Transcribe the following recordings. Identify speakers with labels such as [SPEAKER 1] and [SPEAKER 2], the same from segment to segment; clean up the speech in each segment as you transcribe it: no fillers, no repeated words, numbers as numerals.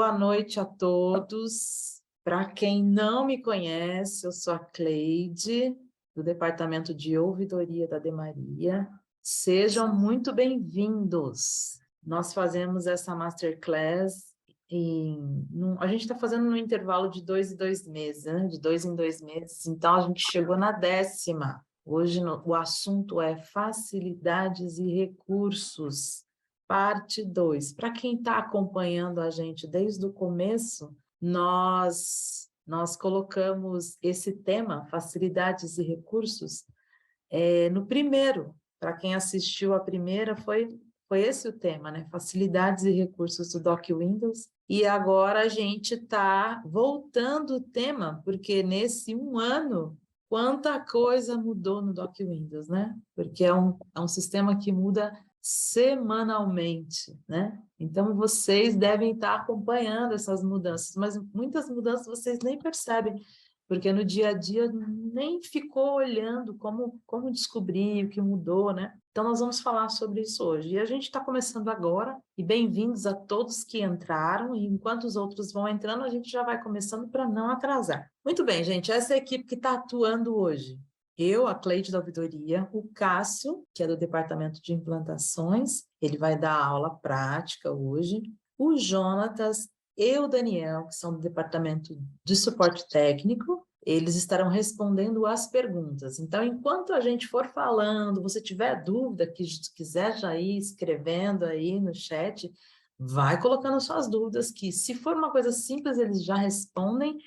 [SPEAKER 1] Boa noite a todos. Para quem não me conhece, eu sou a Cleide, do Departamento de Ouvidoria da Demaria. Sejam muito bem-vindos. Nós fazemos essa Masterclass a gente está fazendo no intervalo de 2 em 2 meses, né? De 2 em 2 meses. Então, a gente chegou na 10ª. Hoje o assunto é facilidades e recursos. Parte 2. Para quem está acompanhando a gente desde o começo, nós colocamos esse tema, facilidades e recursos, no primeiro. Para quem assistiu a primeira, foi esse o tema, né? Facilidades e recursos do Doc Windows. E agora a gente está voltando o tema, porque nesse um ano, quanta coisa mudou no Doc Windows, né? Porque é um sistema que muda semanalmente, né? Então, vocês devem estar acompanhando essas mudanças, mas muitas mudanças vocês nem percebem, porque no dia a dia nem ficou olhando como descobrir o que mudou, né? Então, nós vamos falar sobre isso hoje. E a gente está começando agora, e bem-vindos a todos que entraram, e enquanto os outros vão entrando, a gente já vai começando para não atrasar. Muito bem, gente, essa é a equipe que está atuando hoje. Eu, a Cleide da Ouvidoria, o Cássio, que é do Departamento de Implantações, ele vai dar aula prática hoje, o Jonatas e o Daniel, que são do Departamento de Suporte Técnico, eles estarão respondendo as perguntas. Então, enquanto a gente for falando, você tiver dúvida, que quiser já ir escrevendo aí no chat, vai colocando suas dúvidas, que se for uma coisa simples, eles já respondem,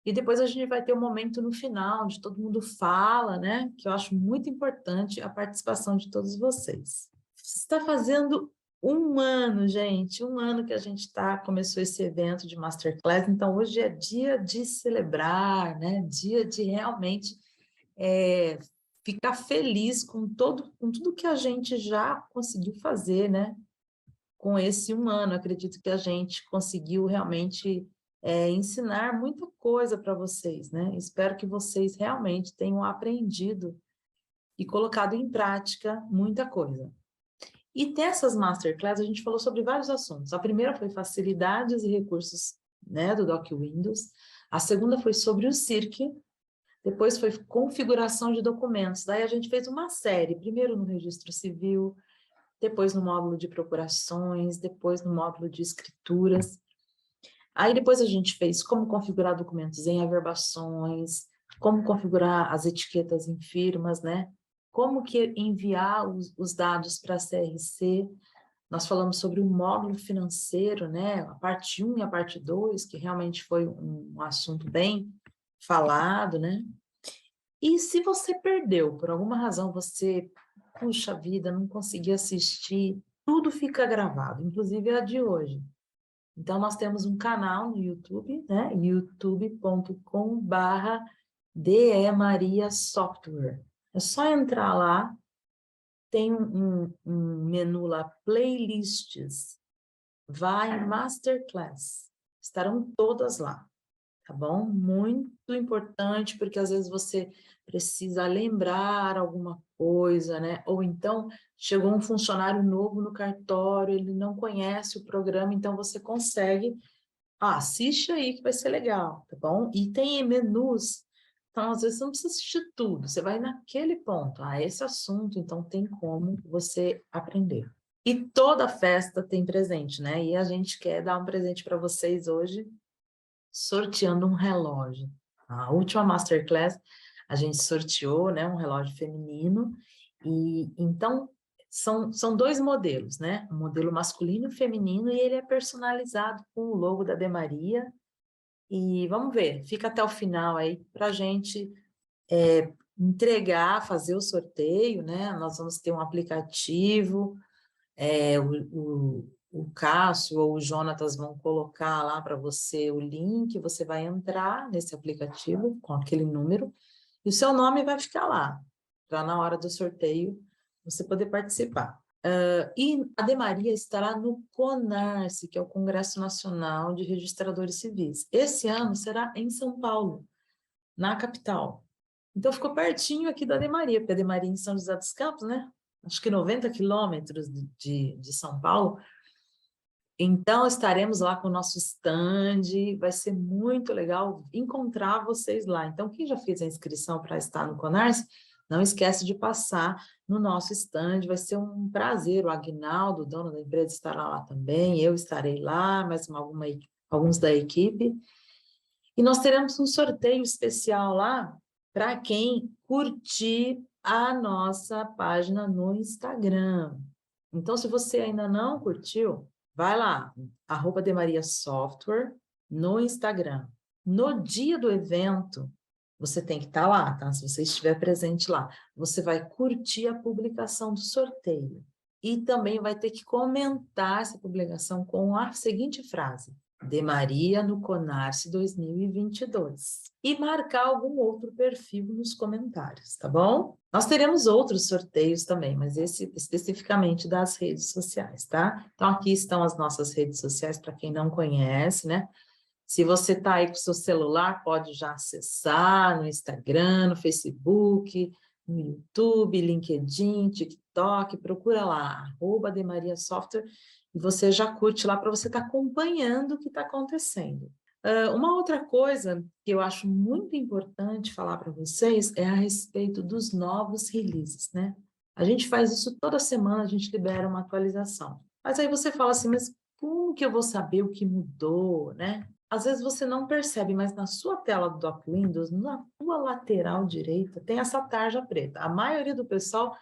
[SPEAKER 1] e depois a gente vai ter um momento no final, onde todo mundo fala, né? Que eu acho muito importante a participação de todos vocês. Está fazendo um ano, gente, um ano que a gente começou esse evento de Masterclass, então hoje é dia de celebrar, né? Dia de realmente ficar feliz com tudo que a gente já conseguiu fazer, né? Com esse um ano, acredito que a gente conseguiu realmente ensinar muita coisa para vocês, né? Espero que vocês realmente tenham aprendido e colocado em prática muita coisa. E dessas Masterclass, a gente falou sobre vários assuntos. A primeira foi facilidades e recursos, né, do Doc Windows. A segunda foi sobre o CIRC. Depois foi configuração de documentos. Daí a gente fez uma série, primeiro no registro civil, depois no módulo de procurações, depois no módulo de escrituras. Aí depois a gente fez como configurar documentos em averbações, como configurar as etiquetas em firmas, né? Como que enviar os dados para a CRC. Nós falamos sobre o módulo financeiro, né? A parte 1 e a parte 2, que realmente foi um assunto bem falado, né? E se você perdeu, por alguma razão, puxa vida, não consegui assistir, tudo fica gravado, inclusive a de hoje. Então, nós temos um canal no YouTube, né? youtube.com/DE Maria Software. É só entrar lá, tem um menu lá, playlists, vai em Masterclass, estarão todas lá, tá bom? Muito importante, porque às vezes você precisa lembrar alguma coisa, né? Ou então, chegou um funcionário novo no cartório, ele não conhece o programa, então você consegue assiste aí que vai ser legal, tá bom? E tem menus, então às vezes você não precisa assistir tudo, você vai naquele ponto, esse assunto, então tem como você aprender. E toda festa tem presente, né? E a gente quer dar um presente para vocês hoje, sorteando um relógio. A última Masterclass, a gente sorteou, né, um relógio feminino, e então são dois modelos, né? Um modelo masculino e feminino, e ele é personalizado com o logo da Demaria. E vamos ver, fica até o final aí para a gente entregar, fazer o sorteio, né? Nós vamos ter um aplicativo, o Cássio ou o Jonatas vão colocar lá para você o link, você vai entrar nesse aplicativo com aquele número, e o seu nome vai ficar lá, para na hora do sorteio você poder participar. E a Demaria estará no CONARCE, que é o Congresso Nacional de Registradores Civis. Esse ano será em São Paulo, na capital. Então, ficou pertinho aqui da Demaria, porque a Demaria é em São José dos Campos, né? Acho que 90 quilômetros de São Paulo. Então, estaremos lá com o nosso stand, vai ser muito legal encontrar vocês lá. Então, quem já fez a inscrição para estar no Conars, não esquece de passar no nosso stand, vai ser um prazer. O Aguinaldo, dono da empresa, estará lá também, eu estarei lá, alguns da equipe. E nós teremos um sorteio especial lá para quem curtir a nossa página no Instagram. Então, se você ainda não curtiu, vai lá, @demariasoftware no Instagram. No dia do evento, você tem que estar lá, tá? Se você estiver presente lá, você vai curtir a publicação do sorteio. E também vai ter que comentar essa publicação com a seguinte frase: de Maria no Conarse 2022. E marcar algum outro perfil nos comentários, tá bom? Nós teremos outros sorteios também, mas esse especificamente das redes sociais, tá? Então, aqui estão as nossas redes sociais, para quem não conhece, né? Se você está aí com o seu celular, pode já acessar no Instagram, no Facebook, no YouTube, LinkedIn, TikTok, procura lá, @demariasoftware, e você já curte lá para você estar acompanhando o que está acontecendo. Uma outra coisa que eu acho muito importante falar para vocês é a respeito dos novos releases, né? A gente faz isso toda semana, a gente libera uma atualização. Mas aí você fala assim, mas como que eu vou saber o que mudou, né? Às vezes você não percebe, mas na sua tela do Doc Windows, na sua lateral direita, tem essa tarja preta. A maioria do pessoal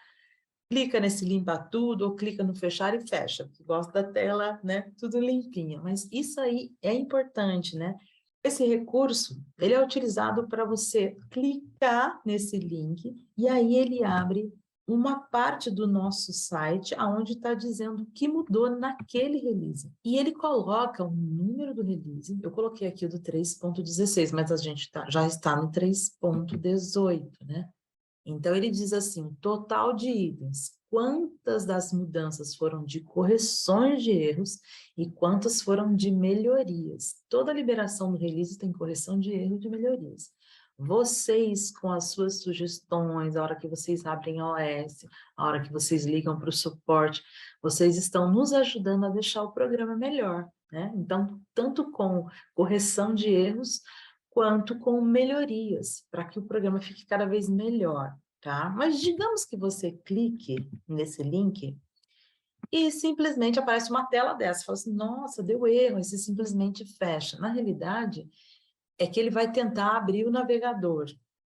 [SPEAKER 1] clica nesse limpa tudo ou clica no fechar e fecha, porque gosta da tela, né, tudo limpinha. Mas isso aí é importante, né? Esse recurso, ele é utilizado para você clicar nesse link e aí ele abre uma parte do nosso site aonde está dizendo o que mudou naquele release. E ele coloca o número do release. Eu coloquei aqui o do 3.16, mas a gente já está no 3.18, né? Então, ele diz assim, total de itens, quantas das mudanças foram de correções de erros e quantas foram de melhorias. Toda liberação do release tem correção de erro e de melhorias. Vocês, com as suas sugestões, a hora que vocês abrem a OS, a hora que vocês ligam para o suporte, vocês estão nos ajudando a deixar o programa melhor, né? Então, tanto com correção de erros, quanto com melhorias, para que o programa fique cada vez melhor, tá? Mas digamos que você clique nesse link e simplesmente aparece uma tela dessa, fala assim, nossa, deu erro, e você simplesmente fecha. Na realidade, é que ele vai tentar abrir o navegador.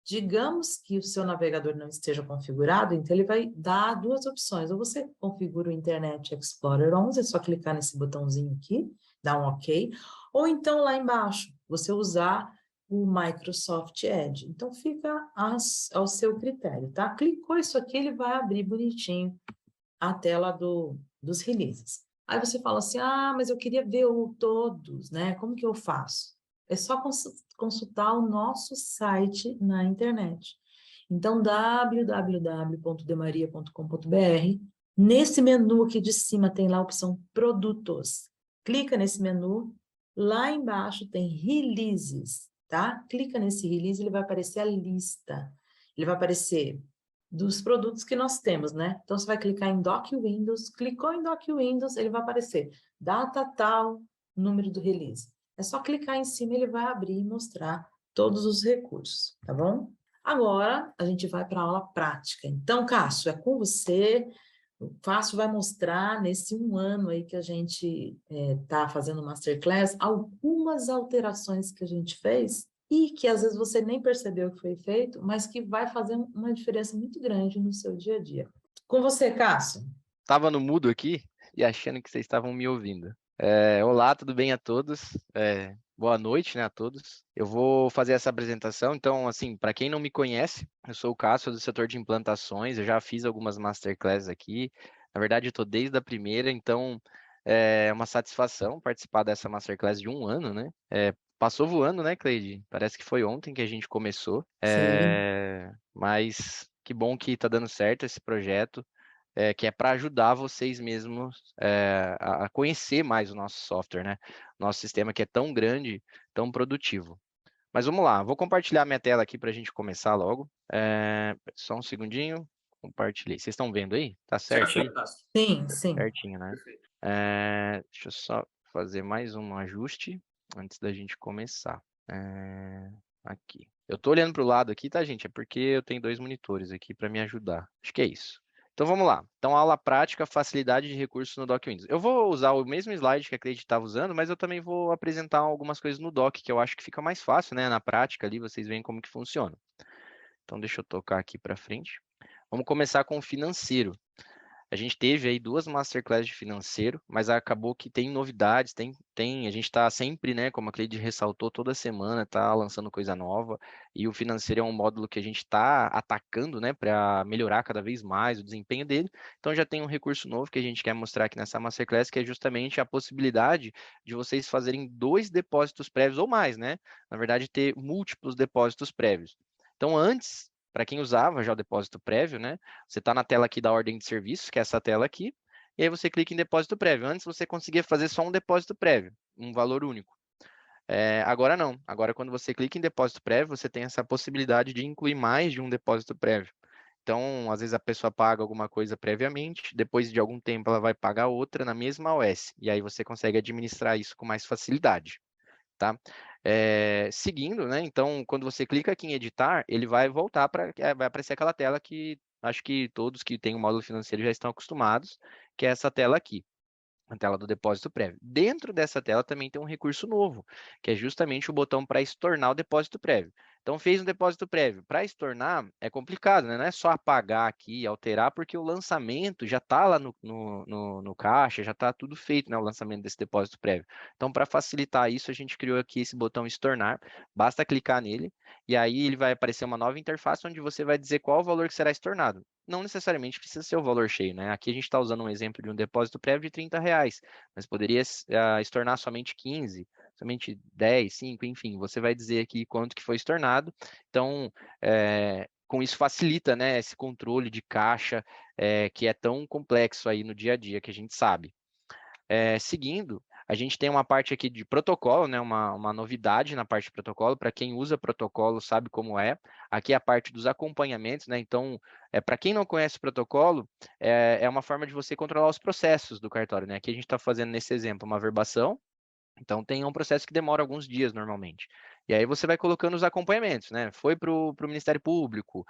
[SPEAKER 1] Digamos que o seu navegador não esteja configurado, então ele vai dar duas opções. Ou você configura o Internet Explorer 11, é só clicar nesse botãozinho aqui, dar um OK, ou então lá embaixo, você usar o Microsoft Edge. Então fica ao seu critério, tá? Clicou isso aqui, ele vai abrir bonitinho a tela dos releases. Aí você fala assim, ah, mas eu queria ver todos, né? Como que eu faço? É só consultar o nosso site na internet. Então, www.demaria.com.br. Nesse menu aqui de cima tem lá a opção Produtos. Clica nesse menu. Lá embaixo tem Releases, tá? Clica nesse release, ele vai aparecer a lista. Ele vai aparecer dos produtos que nós temos, né? Então, você vai clicar em Doc Windows, clicou em Doc Windows, ele vai aparecer data tal, número do release. É só clicar em cima, ele vai abrir e mostrar todos os recursos, tá bom? Agora, a gente vai para a aula prática. Então, Cássio, é com você. O Cássio vai mostrar, nesse um ano aí que a gente está fazendo Masterclass, algumas alterações que a gente fez e que às vezes você nem percebeu que foi feito, mas que vai fazer uma diferença muito grande no seu dia a dia. Com você, Cássio.
[SPEAKER 2] Estava no mudo aqui e achando que vocês estavam me ouvindo. Olá, tudo bem a todos? Boa noite, né, a todos. Eu vou fazer essa apresentação. Então, assim, para quem não me conhece, eu sou o Cássio do setor de implantações. Eu já fiz algumas masterclasses aqui. Na verdade, eu estou desde a primeira, então é uma satisfação participar dessa masterclass de um ano, né? Passou voando, né, Cleide? Parece que foi ontem que a gente começou.
[SPEAKER 1] Sim.
[SPEAKER 2] Mas que bom que está dando certo esse projeto. Que é para ajudar vocês mesmos a conhecer mais o nosso software, né? Nosso sistema que é tão grande, tão produtivo. Mas vamos lá, vou compartilhar minha tela aqui para a gente começar logo. Só um segundinho, compartilhei. Vocês estão vendo aí? Tá certo aí?
[SPEAKER 1] Sim, sim.
[SPEAKER 2] Certinho, né? Deixa eu só fazer mais um ajuste antes da gente começar. Aqui. Eu estou olhando para o lado aqui, tá, gente? É porque eu tenho 2 monitores aqui para me ajudar. Acho que é isso. Então, vamos lá. Então, aula prática, facilidade de recursos no Doc Windows. Eu vou usar o mesmo slide que a Cleide estava usando, mas eu também vou apresentar algumas coisas no Doc, que eu acho que fica mais fácil, né? Na prática ali, vocês veem como que funciona. Então, deixa eu tocar aqui para frente. Vamos começar com o financeiro. A gente teve aí 2 masterclass de financeiro, mas acabou que tem novidades, a gente está sempre, né, como a Cleide ressaltou, toda semana está lançando coisa nova, e o financeiro é um módulo que a gente está atacando, né, para melhorar cada vez mais o desempenho dele. Então já tem um recurso novo que a gente quer mostrar aqui nessa masterclass, que é justamente a possibilidade de vocês fazerem 2 depósitos prévios ou mais, né? Na verdade, ter múltiplos depósitos prévios. Então, antes, para quem usava já o depósito prévio, né? Você está na tela aqui da ordem de serviços, que é essa tela aqui, e aí você clica em depósito prévio. Antes você conseguia fazer só um depósito prévio, um valor único. Agora não. Agora, quando você clica em depósito prévio, você tem essa possibilidade de incluir mais de um depósito prévio. Então, às vezes a pessoa paga alguma coisa previamente, depois de algum tempo ela vai pagar outra na mesma OS, e aí você consegue administrar isso com mais facilidade. Tá? Seguindo, né? Então, quando você clica aqui em editar, ele vai voltar para, vai aparecer aquela tela que acho que todos que têm o módulo financeiro já estão acostumados, que é essa tela aqui, a tela do depósito prévio. Dentro dessa tela também tem um recurso novo, que é justamente o botão para estornar o depósito prévio. Então, fez um depósito prévio. Para estornar é complicado, né? Não é só apagar aqui e alterar, porque o lançamento já está lá no caixa, já está tudo feito, né? O lançamento desse depósito prévio. Então, para facilitar isso, a gente criou aqui esse botão estornar. Basta clicar nele, e aí ele vai aparecer uma nova interface onde você vai dizer qual o valor que será estornado. Não necessariamente precisa ser o valor cheio, né? Aqui a gente está usando um exemplo de um depósito prévio de R$ 30, mas poderia estornar somente 15, somente 10, 5, enfim, você vai dizer aqui quanto que foi estornado. Então, com isso facilita, né, esse controle de caixa que é tão complexo aí no dia a dia que a gente sabe. Seguindo, a gente tem uma parte aqui de protocolo, né, uma novidade na parte de protocolo. Para quem usa protocolo sabe como é. Aqui é a parte dos acompanhamentos, né? Então, para quem não conhece protocolo, é uma forma de você controlar os processos do cartório, né? Aqui a gente está fazendo nesse exemplo uma verbação. Então, tem um processo que demora alguns dias normalmente. E aí você vai colocando os acompanhamentos, né? Foi para o Ministério Público,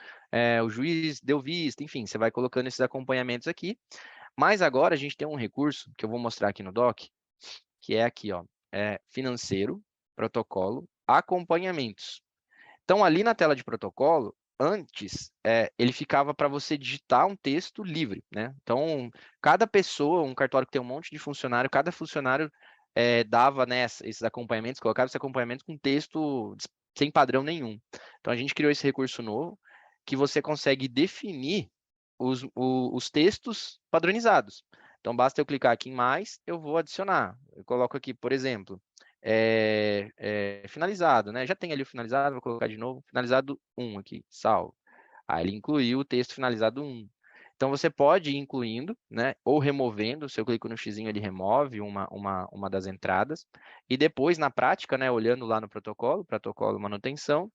[SPEAKER 2] o juiz deu vista, enfim, você vai colocando esses acompanhamentos aqui. Mas agora a gente tem um recurso que eu vou mostrar aqui no doc, que é aqui, ó, financeiro, protocolo, acompanhamentos. Então, ali na tela de protocolo, antes, ele ficava para você digitar um texto livre, né? Então, cada pessoa, um cartório que tem um monte de funcionário, cada funcionário dava, né, esses acompanhamentos, colocava esse acompanhamento com texto sem padrão nenhum. Então, a gente criou esse recurso novo, que você consegue definir os textos padronizados. Então, basta eu clicar aqui em mais, eu vou adicionar. Eu coloco aqui, por exemplo, finalizado, né? Já tem ali o finalizado, vou colocar de novo, finalizado 1 aqui, salvo. Aí ele incluiu o texto finalizado 1. Então, você pode ir incluindo, né, ou removendo, se eu clico no xizinho, ele remove uma das entradas, e depois, na prática, né, olhando lá no protocolo manutenção,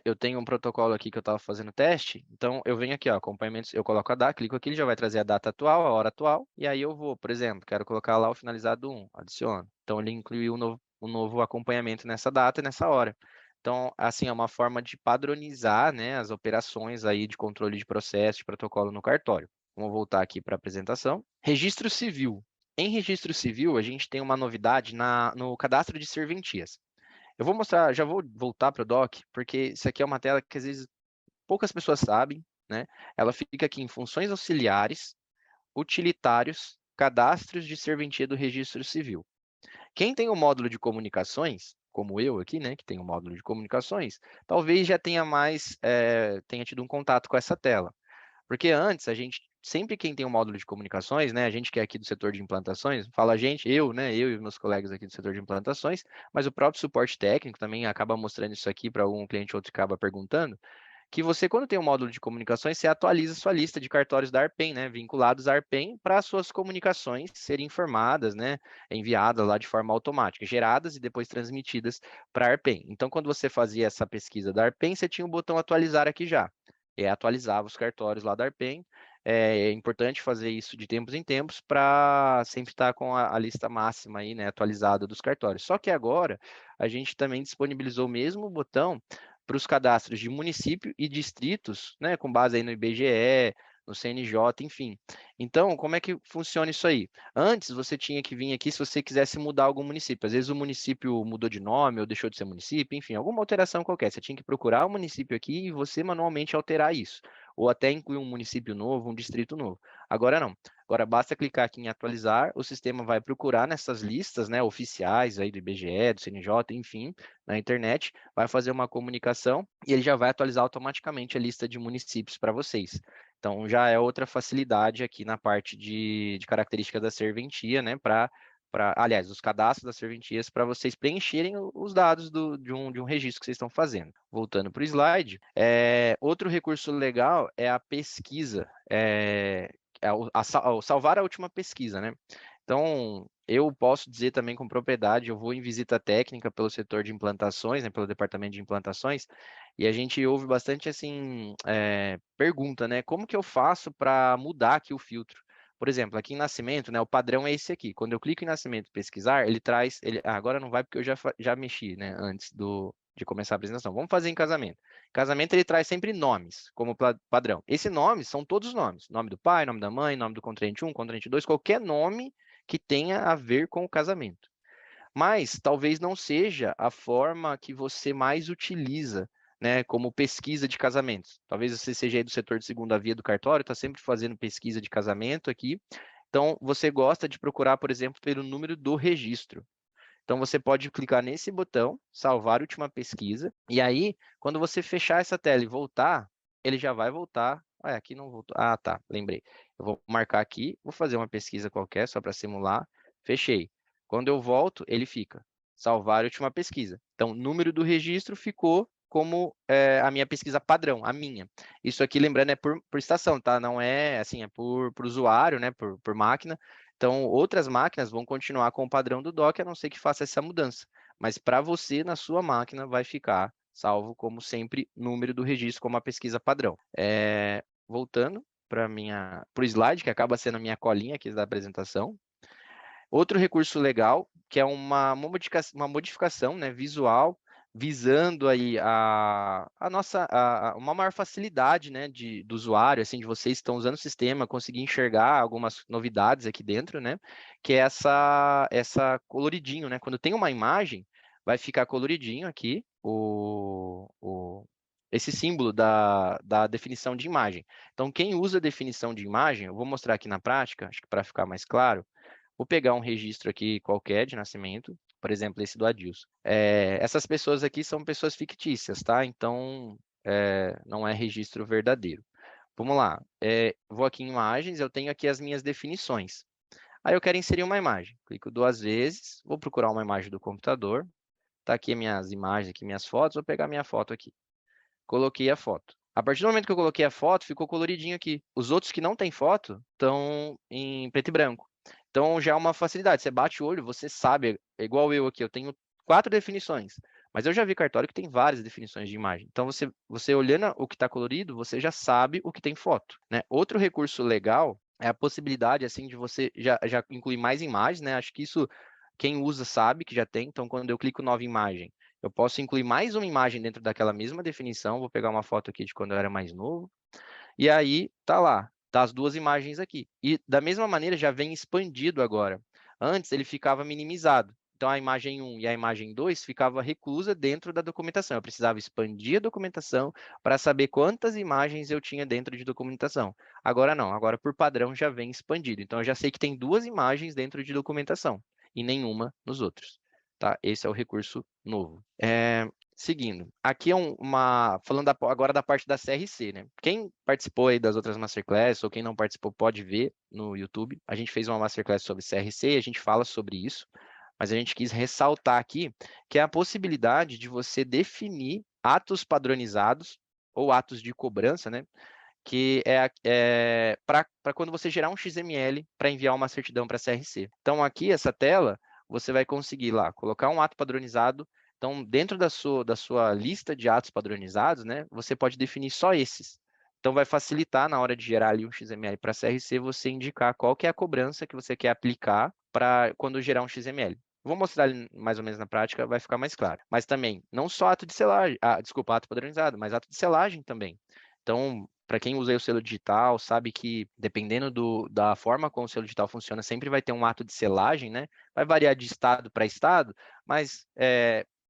[SPEAKER 2] eu tenho um protocolo aqui que eu estava fazendo teste, então eu venho aqui, ó, acompanhamentos, eu coloco a data, clico aqui, ele já vai trazer a data atual, a hora atual, e aí eu vou, por exemplo, quero colocar lá o finalizado 1, adiciono. Então, ele incluiu um novo acompanhamento nessa data e nessa hora. Então, assim, é uma forma de padronizar, né, as operações aí de controle de processo, de protocolo no cartório. Vamos voltar aqui para a apresentação. Registro civil. Em registro civil, a gente tem uma novidade no cadastro de serventias. Eu vou mostrar, já vou voltar para o doc, porque isso aqui é uma tela que às vezes poucas pessoas sabem, né? Ela fica aqui em funções auxiliares, utilitários, cadastros de serventia do registro civil. Quem tem o módulo de comunicações, como eu aqui, né, que tem o módulo de comunicações, talvez já tenha tido um contato com essa tela. Porque antes, a gente, sempre quem tem um módulo de comunicações, né, a gente que é aqui do setor de implantações, fala a gente, né, eu e meus colegas aqui do setor de implantações, mas o próprio suporte técnico também acaba mostrando isso aqui para algum cliente ou outro que acaba perguntando, que você, quando tem um módulo de comunicações, você atualiza sua lista de cartórios da Arpen, né, vinculados à Arpen, para as suas comunicações serem informadas, né, enviadas lá de forma automática, geradas e depois transmitidas para a Arpen. Então, quando você fazia essa pesquisa da Arpen, você tinha o botão atualizar aqui já. Atualizava os cartórios lá da Arpen, é importante fazer isso de tempos em tempos para sempre estar com a lista máxima aí, né, atualizada dos cartórios. Só que agora a gente também disponibilizou o mesmo botão para os cadastros de município e distritos, né, com base aí no IBGE, no CNJ, enfim. Então, como é que funciona isso aí? Antes, você tinha que vir aqui se você quisesse mudar algum município. Às vezes o município mudou de nome ou deixou de ser município, enfim, alguma alteração qualquer. Você tinha que procurar o município aqui e você manualmente alterar isso. Ou até incluir um município novo, um distrito novo. Agora não. Agora basta clicar aqui em atualizar, o sistema vai procurar nessas listas, né, oficiais aí do IBGE, do CNJ, enfim, na internet, vai fazer uma comunicação e ele já vai atualizar automaticamente a lista de municípios para vocês. Então, já é outra facilidade aqui na parte de características da serventia, né, aliás, os cadastros das serventias para vocês preencherem os dados de um registro que vocês estão fazendo. Voltando para o slide, outro recurso legal é a pesquisa, o salvar a última pesquisa, né? Então, eu posso dizer também com propriedade, eu vou em visita técnica pelo setor de implantações, né, pelo departamento de implantações, e a gente ouve bastante, assim, pergunta, né, como que eu faço para mudar aqui o filtro? Por exemplo, aqui em Nascimento, né, o padrão é esse aqui. Quando eu clico em Nascimento pesquisar, ele traz, agora não vai porque eu já mexi, né, antes de começar a apresentação. Vamos fazer em casamento. Casamento, ele traz sempre nomes como padrão. Esse nome são todos os nomes. Nome do pai, nome da mãe, nome do contraente 1, contraente 2, qualquer nome que tenha a ver com o casamento. Mas talvez não seja a forma que você mais utiliza, né, como pesquisa de casamentos. Talvez você seja aí do setor de segunda via do cartório, está sempre fazendo pesquisa de casamento aqui. Então, você gosta de procurar, por exemplo, pelo número do registro. Então, você pode clicar nesse botão, salvar última pesquisa, e aí, quando você fechar essa tela e voltar, ele já vai voltar. Ah, aqui não voltou. Ah, tá, lembrei. Eu vou marcar aqui, vou fazer uma pesquisa qualquer, só para simular. Fechei. Quando eu volto, ele fica. Salvar última pesquisa. Então, o número do registro ficou como a minha pesquisa padrão, a minha. Isso aqui, lembrando, é por estação, tá? Não é assim, é por usuário, né? Por máquina. Então, outras máquinas vão continuar com o padrão do dock, a não ser que faça essa mudança. Mas para você, na sua máquina, vai ficar salvo como sempre número do registro, como a pesquisa padrão. Voltando para o slide, que acaba sendo a minha colinha aqui da apresentação. Outro recurso legal, que é uma modificação, né, visual, visando aí uma maior facilidade, né, do usuário, assim, de vocês que estão usando o sistema, conseguir enxergar algumas novidades aqui dentro, né, que é essa coloridinho, né, quando tem uma imagem, vai ficar coloridinho aqui esse símbolo da definição de imagem. Então, quem usa definição de imagem, eu vou mostrar aqui na prática, acho que para ficar mais claro. Vou pegar um registro aqui qualquer de nascimento, por exemplo, esse do Adilson. Essas pessoas aqui são pessoas fictícias, tá? Então, não é registro verdadeiro. Vamos lá. Vou aqui em imagens, eu tenho aqui as minhas definições. Aí eu quero inserir uma imagem. Clico 2 vezes, vou procurar uma imagem do computador. Tá aqui minhas imagens, aqui minhas fotos, vou pegar minha foto aqui. Coloquei a foto. A partir do momento que eu coloquei a foto, ficou coloridinho aqui. Os outros que não têm foto estão em preto e branco. Então, já é uma facilidade. Você bate o olho, você sabe. É igual eu aqui, eu tenho 4 definições. Mas eu já vi cartório que tem várias definições de imagem. Então, você olhando o que está colorido, você já sabe o que tem foto, né? Outro recurso legal é a possibilidade, assim, de você já incluir mais imagens, né? Acho que isso, quem usa sabe que já tem. Então, quando eu clico nova imagem, eu posso incluir mais uma imagem dentro daquela mesma definição. Vou pegar uma foto aqui de quando eu era mais novo. E aí, tá lá, tá as duas imagens aqui. E da mesma maneira já vem expandido agora. Antes ele ficava minimizado. Então a imagem 1 e a imagem 2 ficava reclusa dentro da documentação. Eu precisava expandir a documentação para saber quantas imagens eu tinha dentro de documentação. Agora não, agora por padrão já vem expandido. Então eu já sei que tem 2 imagens dentro de documentação e nenhuma nos outros. Tá? Esse é o recurso novo. Seguindo, aqui é falando agora da parte da CRC, né? Quem participou aí das outras Masterclass ou quem não participou pode ver no YouTube. A gente fez uma Masterclass sobre CRC e a gente fala sobre isso, mas a gente quis ressaltar aqui que é a possibilidade de você definir atos padronizados ou atos de cobrança, né? Que para quando você gerar um XML para enviar uma certidão para a CRC. Então, aqui, essa tela, você vai conseguir lá colocar um ato padronizado. Então, dentro da sua lista de atos padronizados, né, você pode definir só esses. Então, vai facilitar na hora de gerar ali um XML para CRC, você indicar qual que é a cobrança que você quer aplicar para quando gerar um XML. Vou mostrar ali mais ou menos na prática, vai ficar mais claro. Mas também, não só ato de selagem, desculpa, ato padronizado, mas ato de selagem também. Então, para quem usa aí o selo digital, sabe que dependendo da forma como o selo digital funciona, sempre vai ter um ato de selagem, né? Vai variar de estado para estado, mas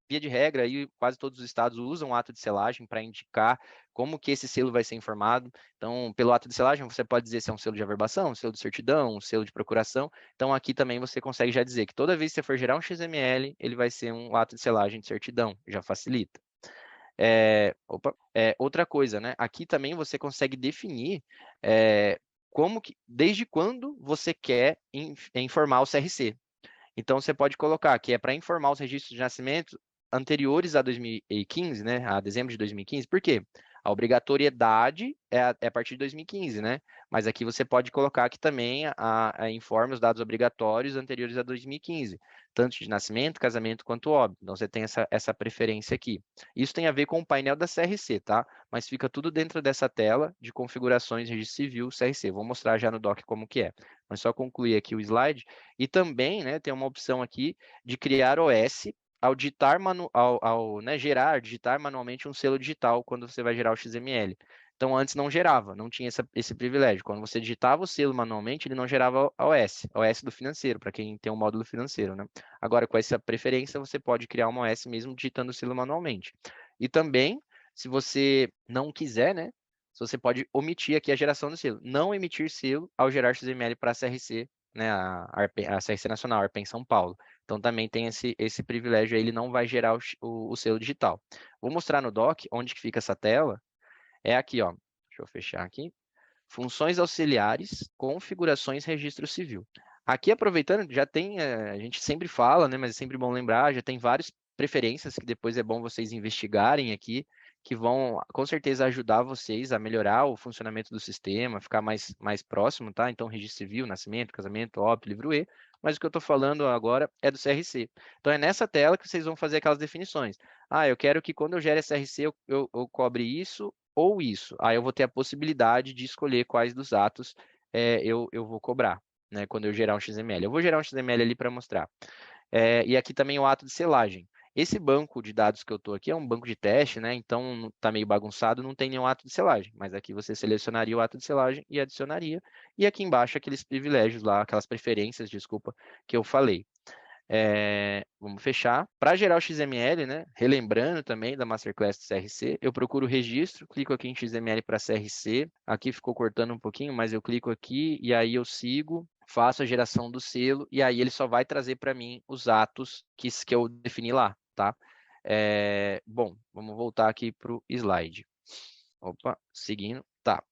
[SPEAKER 2] via de regra, aí, quase todos os estados usam o ato de selagem para indicar como que esse selo vai ser informado. Então, pelo ato de selagem, você pode dizer se é um selo de averbação, um selo de certidão, um selo de procuração. Então, aqui também você consegue já dizer que toda vez que você for gerar um XML, ele vai ser um ato de selagem de certidão, já facilita. Outra coisa, né? Aqui também você consegue definir desde quando você quer informar o CRC. Então, você pode colocar que é para informar os registros de nascimento anteriores a 2015, né? A dezembro de 2015. Por quê? A obrigatoriedade é a partir de 2015, né? Mas aqui você pode colocar que também informe os dados obrigatórios anteriores a 2015, tanto de nascimento, casamento quanto óbito. Então, você tem essa preferência aqui. Isso tem a ver com o painel da CRC, tá? Mas fica tudo dentro dessa tela de configurações de registro civil CRC. Vou mostrar já no doc como que é. Mas só concluir aqui o slide. E também, né, tem uma opção aqui de criar OS ao digitar, digitar manualmente um selo digital quando você vai gerar o XML. Então, antes não gerava, não tinha esse privilégio. Quando você digitava o selo manualmente, ele não gerava a OS do financeiro, para quem tem um módulo financeiro, né? Agora, com essa preferência, você pode criar uma OS mesmo digitando o selo manualmente. E também, se você não quiser, né, você pode omitir aqui a geração do selo. Não emitir selo ao gerar XML para a CRC, né, a CRC Nacional, a ARPEN São Paulo. Então, também tem esse privilégio aí, ele não vai gerar o selo digital. Vou mostrar no doc onde que fica essa tela. É aqui, ó. Deixa eu fechar aqui. Funções auxiliares, configurações, registro civil. Aqui, aproveitando, já tem, a gente sempre fala, né, mas é sempre bom lembrar, já tem várias preferências que depois é bom vocês investigarem aqui, que vão, com certeza, ajudar vocês a melhorar o funcionamento do sistema, ficar mais próximo, tá? Então, registro civil, nascimento, casamento, óbito, livro E, mas o que eu estou falando agora é do CRC. Então, é nessa tela que vocês vão fazer aquelas definições. Eu quero que quando eu gere CRC, eu cobre isso ou isso. Aí eu vou ter a possibilidade de escolher quais dos atos eu vou cobrar, né, quando eu gerar um XML. Eu vou gerar um XML ali para mostrar. E aqui também o ato de selagem. Esse banco de dados que eu estou aqui é um banco de teste, né? Então está meio bagunçado, não tem nenhum ato de selagem. Mas aqui você selecionaria o ato de selagem e adicionaria. E aqui embaixo aqueles privilégios lá, aquelas preferências, desculpa, que eu falei. Vamos fechar. Para gerar o XML, né? Relembrando também da Masterclass do CRC, eu procuro o registro, clico aqui em XML para CRC. Aqui ficou cortando um pouquinho, mas eu clico aqui e aí eu sigo, faço a geração do selo e aí ele só vai trazer para mim os atos que eu defini lá, tá? Bom, vamos voltar aqui para o slide. Opa, seguindo. Tá.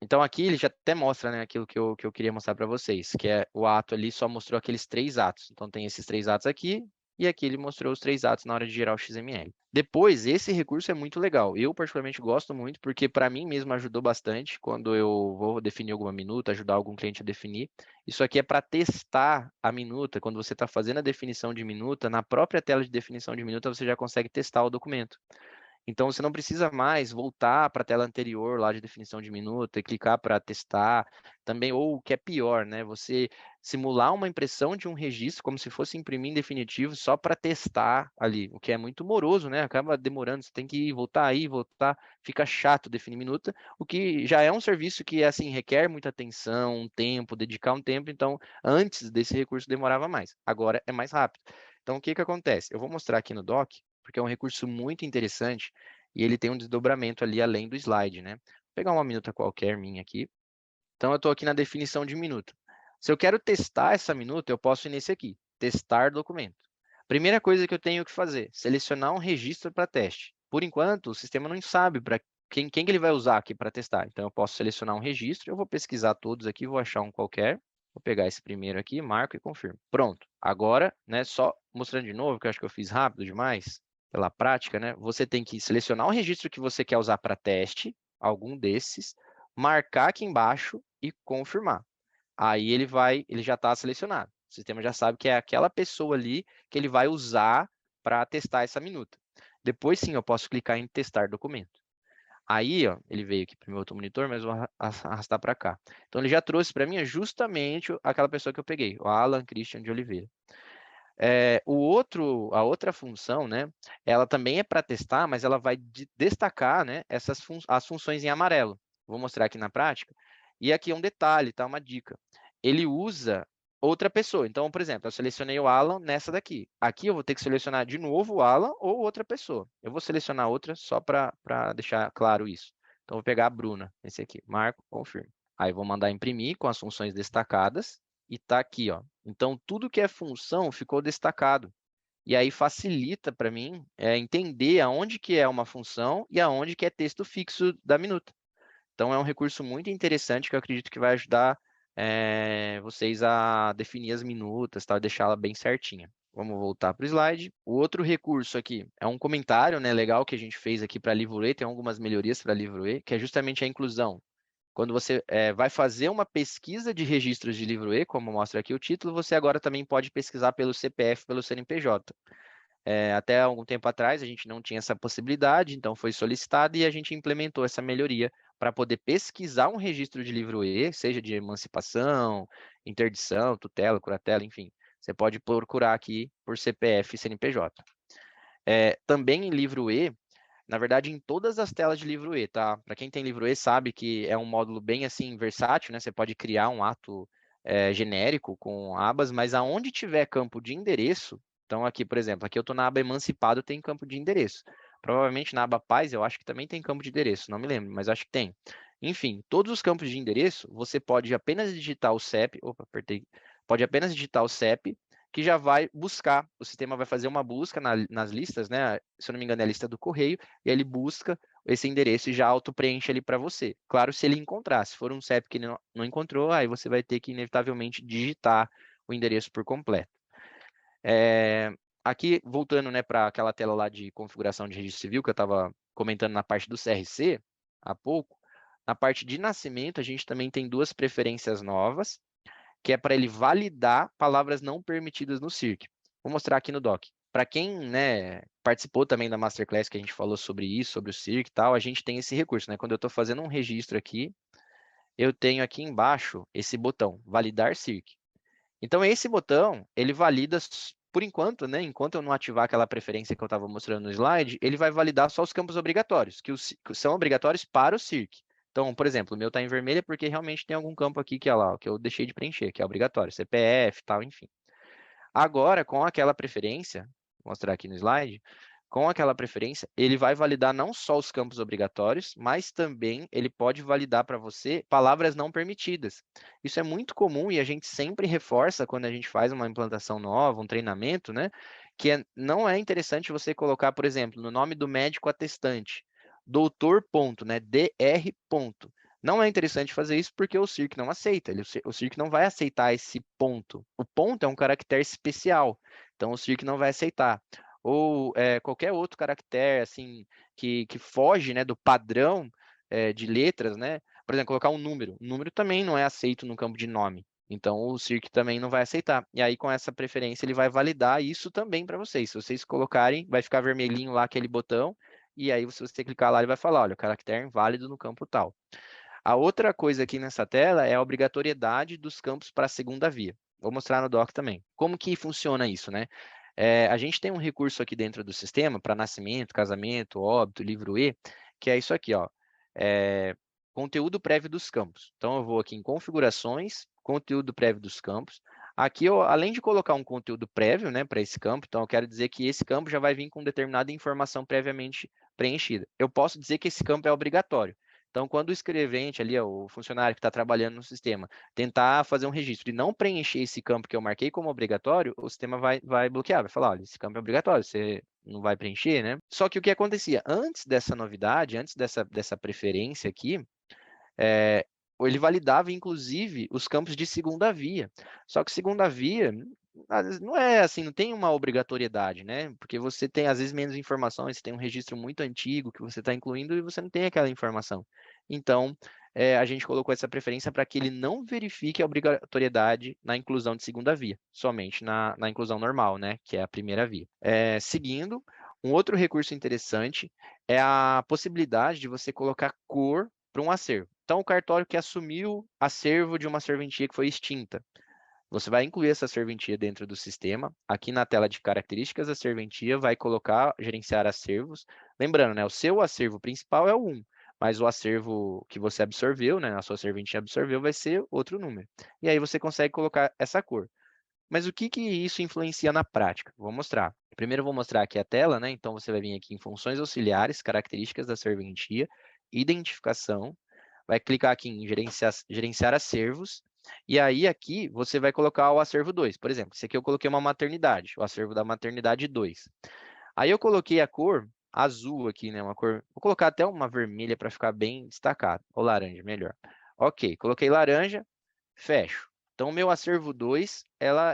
[SPEAKER 2] Então aqui ele já até mostra, né, aquilo que eu queria mostrar para vocês, que é o ato ali só mostrou aqueles 3 atos. Então tem esses 3 atos aqui, e aqui ele mostrou os 3 atos na hora de gerar o XML. Depois, esse recurso é muito legal. Eu particularmente gosto muito, porque para mim mesmo ajudou bastante quando eu vou definir alguma minuta, ajudar algum cliente a definir. Isso aqui é para testar a minuta. Quando você está fazendo a definição de minuta, na própria tela de definição de minuta, você já consegue testar o documento. Então, você não precisa mais voltar para a tela anterior lá de definição de minuta e clicar para testar também, ou o que é pior, né? Você simular uma impressão de um registro como se fosse imprimir em definitivo só para testar ali, o que é muito moroso, né? Acaba demorando, você tem que ir, voltar, fica chato definir minuta, o que já é um serviço que, assim, requer muita atenção, um tempo, dedicar um tempo, então, antes desse recurso demorava mais, agora é mais rápido. Então, o que que acontece? Eu vou mostrar aqui no doc, porque é um recurso muito interessante e ele tem um desdobramento ali além do slide, né? Vou pegar uma minuta qualquer minha aqui. Então, eu estou aqui na definição de minuta. Se eu quero testar essa minuta, eu posso ir nesse aqui, testar documento. Primeira coisa que eu tenho que fazer, selecionar um registro para teste. Por enquanto, o sistema não sabe para quem que ele vai usar aqui para testar. Então, eu posso selecionar um registro, eu vou pesquisar todos aqui, vou achar um qualquer. Vou pegar esse primeiro aqui, marco e confirmo. Pronto. Agora, né, só mostrando de novo, que eu acho que eu fiz rápido demais, pela prática, né? Você tem que selecionar o registro que você quer usar para teste, algum desses, marcar aqui embaixo e confirmar. Aí ele já está selecionado. O sistema já sabe que é aquela pessoa ali que ele vai usar para testar essa minuta. Depois sim, eu posso clicar em testar documento. Aí, ó, ele veio aqui para o meu outro monitor, mas eu vou arrastar para cá. Então, ele já trouxe para mim justamente aquela pessoa que eu peguei, o Alan Christian de Oliveira. A outra função, né, ela também é para testar, mas ela vai destacar, né, as funções em amarelo. Vou mostrar aqui na prática. E aqui é um detalhe, tá? Uma dica. Ele usa outra pessoa. Então, por exemplo, eu selecionei o Alan nessa daqui. Aqui eu vou ter que selecionar de novo o Alan ou outra pessoa. Eu vou selecionar outra só para deixar claro isso. Então, vou pegar a Bruna, esse aqui. Marco, confirmo. Aí, vou mandar imprimir com as funções destacadas. E tá aqui, ó. Então, tudo que é função ficou destacado. E aí facilita para mim entender aonde que é uma função e aonde que é texto fixo da minuta. Então, é um recurso muito interessante que eu acredito que vai ajudar vocês a definir as minutas, tá? Deixá-la bem certinha. Vamos voltar para o slide. O outro recurso aqui é um comentário, né, legal que a gente fez aqui para Livro E, tem algumas melhorias para Livro E, que é justamente a inclusão. Quando você vai fazer uma pesquisa de registros de livro E, como mostra aqui o título, você agora também pode pesquisar pelo CPF, pelo CNPJ. Até algum tempo atrás, a gente não tinha essa possibilidade, então foi solicitado e a gente implementou essa melhoria para poder pesquisar um registro de livro E, seja de emancipação, interdição, tutela, curatela, enfim. Você pode procurar aqui por CPF e CNPJ. Também em livro E, na verdade, em todas as telas de livro E, tá? Para quem tem livro E sabe que é um módulo bem assim versátil, né? Você pode criar um ato genérico com abas, mas aonde tiver campo de endereço, então aqui, por exemplo, aqui eu estou na aba emancipado, tem campo de endereço. Provavelmente na aba paz eu acho que também tem campo de endereço, não me lembro, mas acho que tem. Enfim, todos os campos de endereço, você pode apenas digitar o CEP, opa, apertei, pode apenas digitar o CEP, que já vai buscar, o sistema vai fazer uma busca nas listas, né? Se eu não me engano é a lista do correio, e ele busca esse endereço e já auto-preenche ali para você. Claro, se ele encontrar. Se for um CEP que não encontrou, aí você vai ter que, inevitavelmente, digitar o endereço por completo. Aqui, voltando, né, para aquela tela lá de configuração de registro civil, que eu estava comentando na parte do CRC, há pouco, na parte de nascimento, a gente também tem duas preferências novas, que é para ele validar palavras não permitidas no CIRC. Vou mostrar aqui no doc. Para quem, né, participou também da Masterclass que a gente falou sobre isso, sobre o CIRC e tal, a gente tem esse recurso, né? Quando eu estou fazendo um registro aqui, eu tenho aqui embaixo esse botão, validar CIRC. Então, esse botão, ele valida, por enquanto, né, enquanto eu não ativar aquela preferência que eu estava mostrando no slide, ele vai validar só os campos obrigatórios, que são obrigatórios para o CIRC. Então, por exemplo, o meu está em vermelho porque realmente tem algum campo aqui que, é lá, que eu deixei de preencher, que é obrigatório, CPF, tal, enfim. Agora, com aquela preferência, vou mostrar aqui no slide, com aquela preferência, ele vai validar não só os campos obrigatórios, mas também ele pode validar para você palavras não permitidas. Isso é muito comum e a gente sempre reforça quando a gente faz uma implantação nova, um treinamento, né? Não é interessante você colocar, por exemplo, no nome do médico atestante, doutor ponto, né? DR ponto. Não é interessante fazer isso porque o CIRC não aceita. O CIRC não vai aceitar esse ponto. O ponto é um caractere especial, então o CIRC não vai aceitar. Ou qualquer outro caractere assim que foge, né, do padrão de letras, né? Por exemplo, colocar um número. O número também não é aceito no campo de nome. Então o CIRC também não vai aceitar. E aí, com essa preferência, ele vai validar isso também para vocês. Se vocês colocarem, vai ficar vermelhinho lá aquele botão. E aí, se você clicar lá, ele vai falar: olha, o caractere inválido no campo tal. A outra coisa aqui nessa tela é a obrigatoriedade dos campos para a segunda via. Vou mostrar no doc também. Como que funciona isso, né? A gente tem um recurso aqui dentro do sistema para nascimento, casamento, óbito, livro E, que é isso aqui, ó. Conteúdo prévio dos campos. Então, eu vou aqui em configurações, conteúdo prévio dos campos. Aqui, além de colocar um conteúdo prévio, né, para esse campo, então eu quero dizer que esse campo já vai vir com determinada informação previamente preenchida. Eu posso dizer que esse campo é obrigatório. Então, quando o escrevente ali, o funcionário que está trabalhando no sistema, tentar fazer um registro e não preencher esse campo que eu marquei como obrigatório, o sistema vai bloquear, vai falar: olha, esse campo é obrigatório, você não vai preencher, né? Só que o que acontecia? Antes dessa novidade, antes dessa preferência aqui, ele validava, inclusive, os campos de segunda via. Só que segunda via às vezes, não é assim, não tem uma obrigatoriedade, né? Porque você tem, às vezes, menos informações, você tem um registro muito antigo que você está incluindo e você não tem aquela informação. Então, a gente colocou essa preferência para que ele não verifique a obrigatoriedade na inclusão de segunda via, somente na inclusão normal, né? Que é a primeira via. Seguindo, um outro recurso interessante é a possibilidade de você colocar cor para um acervo. Então, o cartório que assumiu acervo de uma serventia que foi extinta. Você vai incluir essa serventia dentro do sistema. Aqui na tela de características da serventia, vai colocar gerenciar acervos. Lembrando, né, o seu acervo principal é o 1, mas o acervo que você absorveu, né, a sua serventia absorveu, vai ser outro número. E aí você consegue colocar essa cor. Mas o que que isso influencia na prática? Vou mostrar. Primeiro eu vou mostrar aqui a tela, né? Então você vai vir aqui em funções auxiliares, características da serventia, identificação, vai clicar aqui em gerenciar acervos, e aí aqui você vai colocar o acervo 2. Por exemplo, esse aqui eu coloquei uma maternidade, o acervo da maternidade 2. Aí eu coloquei a cor azul aqui, né? Uma cor. Vou colocar até uma vermelha para ficar bem destacado, ou laranja, melhor. Ok, coloquei laranja, fecho. Então, o meu acervo 2, ela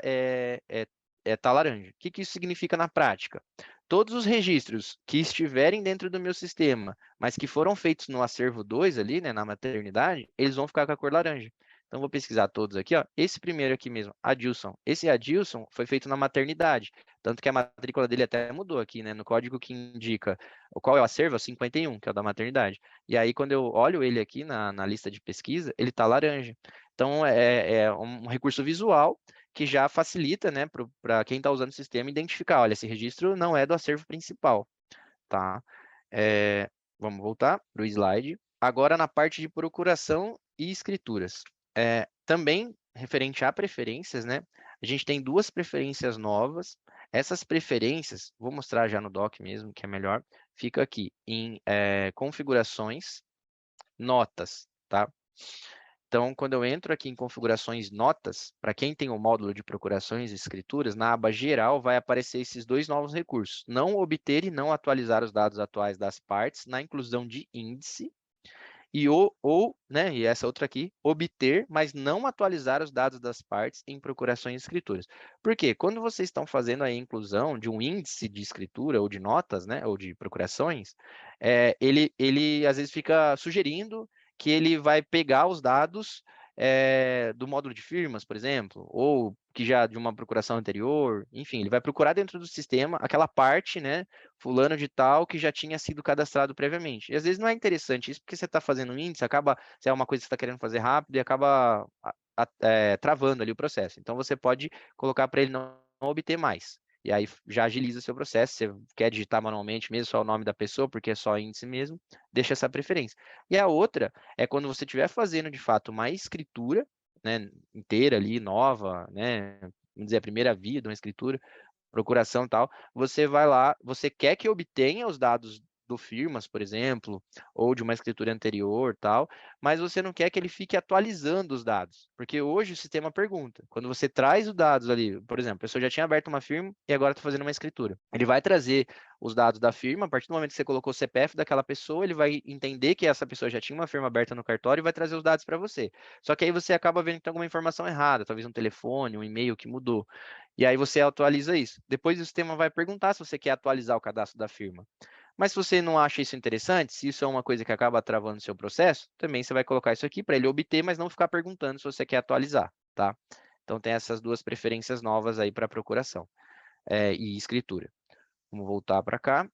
[SPEAKER 2] tá laranja. O que que isso significa na prática? Todos os registros que estiverem dentro do meu sistema, mas que foram feitos no acervo 2 ali, né, na maternidade, eles vão ficar com a cor laranja. Então, vou pesquisar todos aqui, ó. Esse primeiro aqui mesmo, Adilson. Esse Adilson foi feito na maternidade. Tanto que a matrícula dele até mudou aqui, né? No código que indica qual é o acervo, é o 51, que é o da maternidade. E aí, quando eu olho ele aqui na lista de pesquisa, ele está laranja. Então, é um recurso visual que já facilita, né, para quem está usando o sistema identificar, olha, esse registro não é do acervo principal, tá? Vamos voltar para o slide. Agora, na parte de procuração e escrituras. Também, referente a preferências, né, a gente tem duas preferências novas. Essas preferências, vou mostrar já no doc mesmo, que é melhor, fica aqui em configurações, notas, tá? Então, quando eu entro aqui em configurações notas, para quem tem o módulo de procurações e escrituras, na aba geral vai aparecer esses dois novos recursos. Não obter e não atualizar os dados atuais das partes na inclusão de índice e essa outra aqui, obter, mas não atualizar os dados das partes em procurações e escrituras. Por quê? Quando vocês estão fazendo a inclusão de um índice de escritura ou de notas, né, ou de procurações, ele às vezes fica sugerindo que ele vai pegar os dados do módulo de firmas, por exemplo, ou que já de uma procuração anterior, enfim, ele vai procurar dentro do sistema aquela parte, né, fulano de tal, que já tinha sido cadastrado previamente. E às vezes não é interessante isso, porque você está fazendo um índice, acaba, se é uma coisa que você está querendo fazer rápido, e acaba travando ali o processo. Então, você pode colocar para ele não obter mais. E aí já agiliza o seu processo. Você quer digitar manualmente mesmo só o nome da pessoa, porque é só índice mesmo, deixa essa preferência. E a outra é quando você estiver fazendo, de fato, uma escritura, né, inteira ali, nova, né, vamos dizer, a primeira via de uma escritura, procuração e tal, você vai lá, você quer que obtenha os dados do firmas, por exemplo, ou de uma escritura anterior, tal, mas você não quer que ele fique atualizando os dados, porque hoje o sistema pergunta, quando você traz os dados ali, por exemplo, a pessoa já tinha aberto uma firma e agora está fazendo uma escritura, ele vai trazer os dados da firma, a partir do momento que você colocou o CPF daquela pessoa, ele vai entender que essa pessoa já tinha uma firma aberta no cartório e vai trazer os dados para você. Só que aí você acaba vendo que tem alguma informação errada, talvez um telefone, um e-mail que mudou. E aí você atualiza isso. Depois o sistema vai perguntar se você quer atualizar o cadastro da firma. Mas se você não acha isso interessante, se isso é uma coisa que acaba travando o seu processo, também você vai colocar isso aqui para ele obter, mas não ficar perguntando se você quer atualizar, tá? Então tem essas duas preferências novas aí para procuração e escritura. Vamos voltar para cá.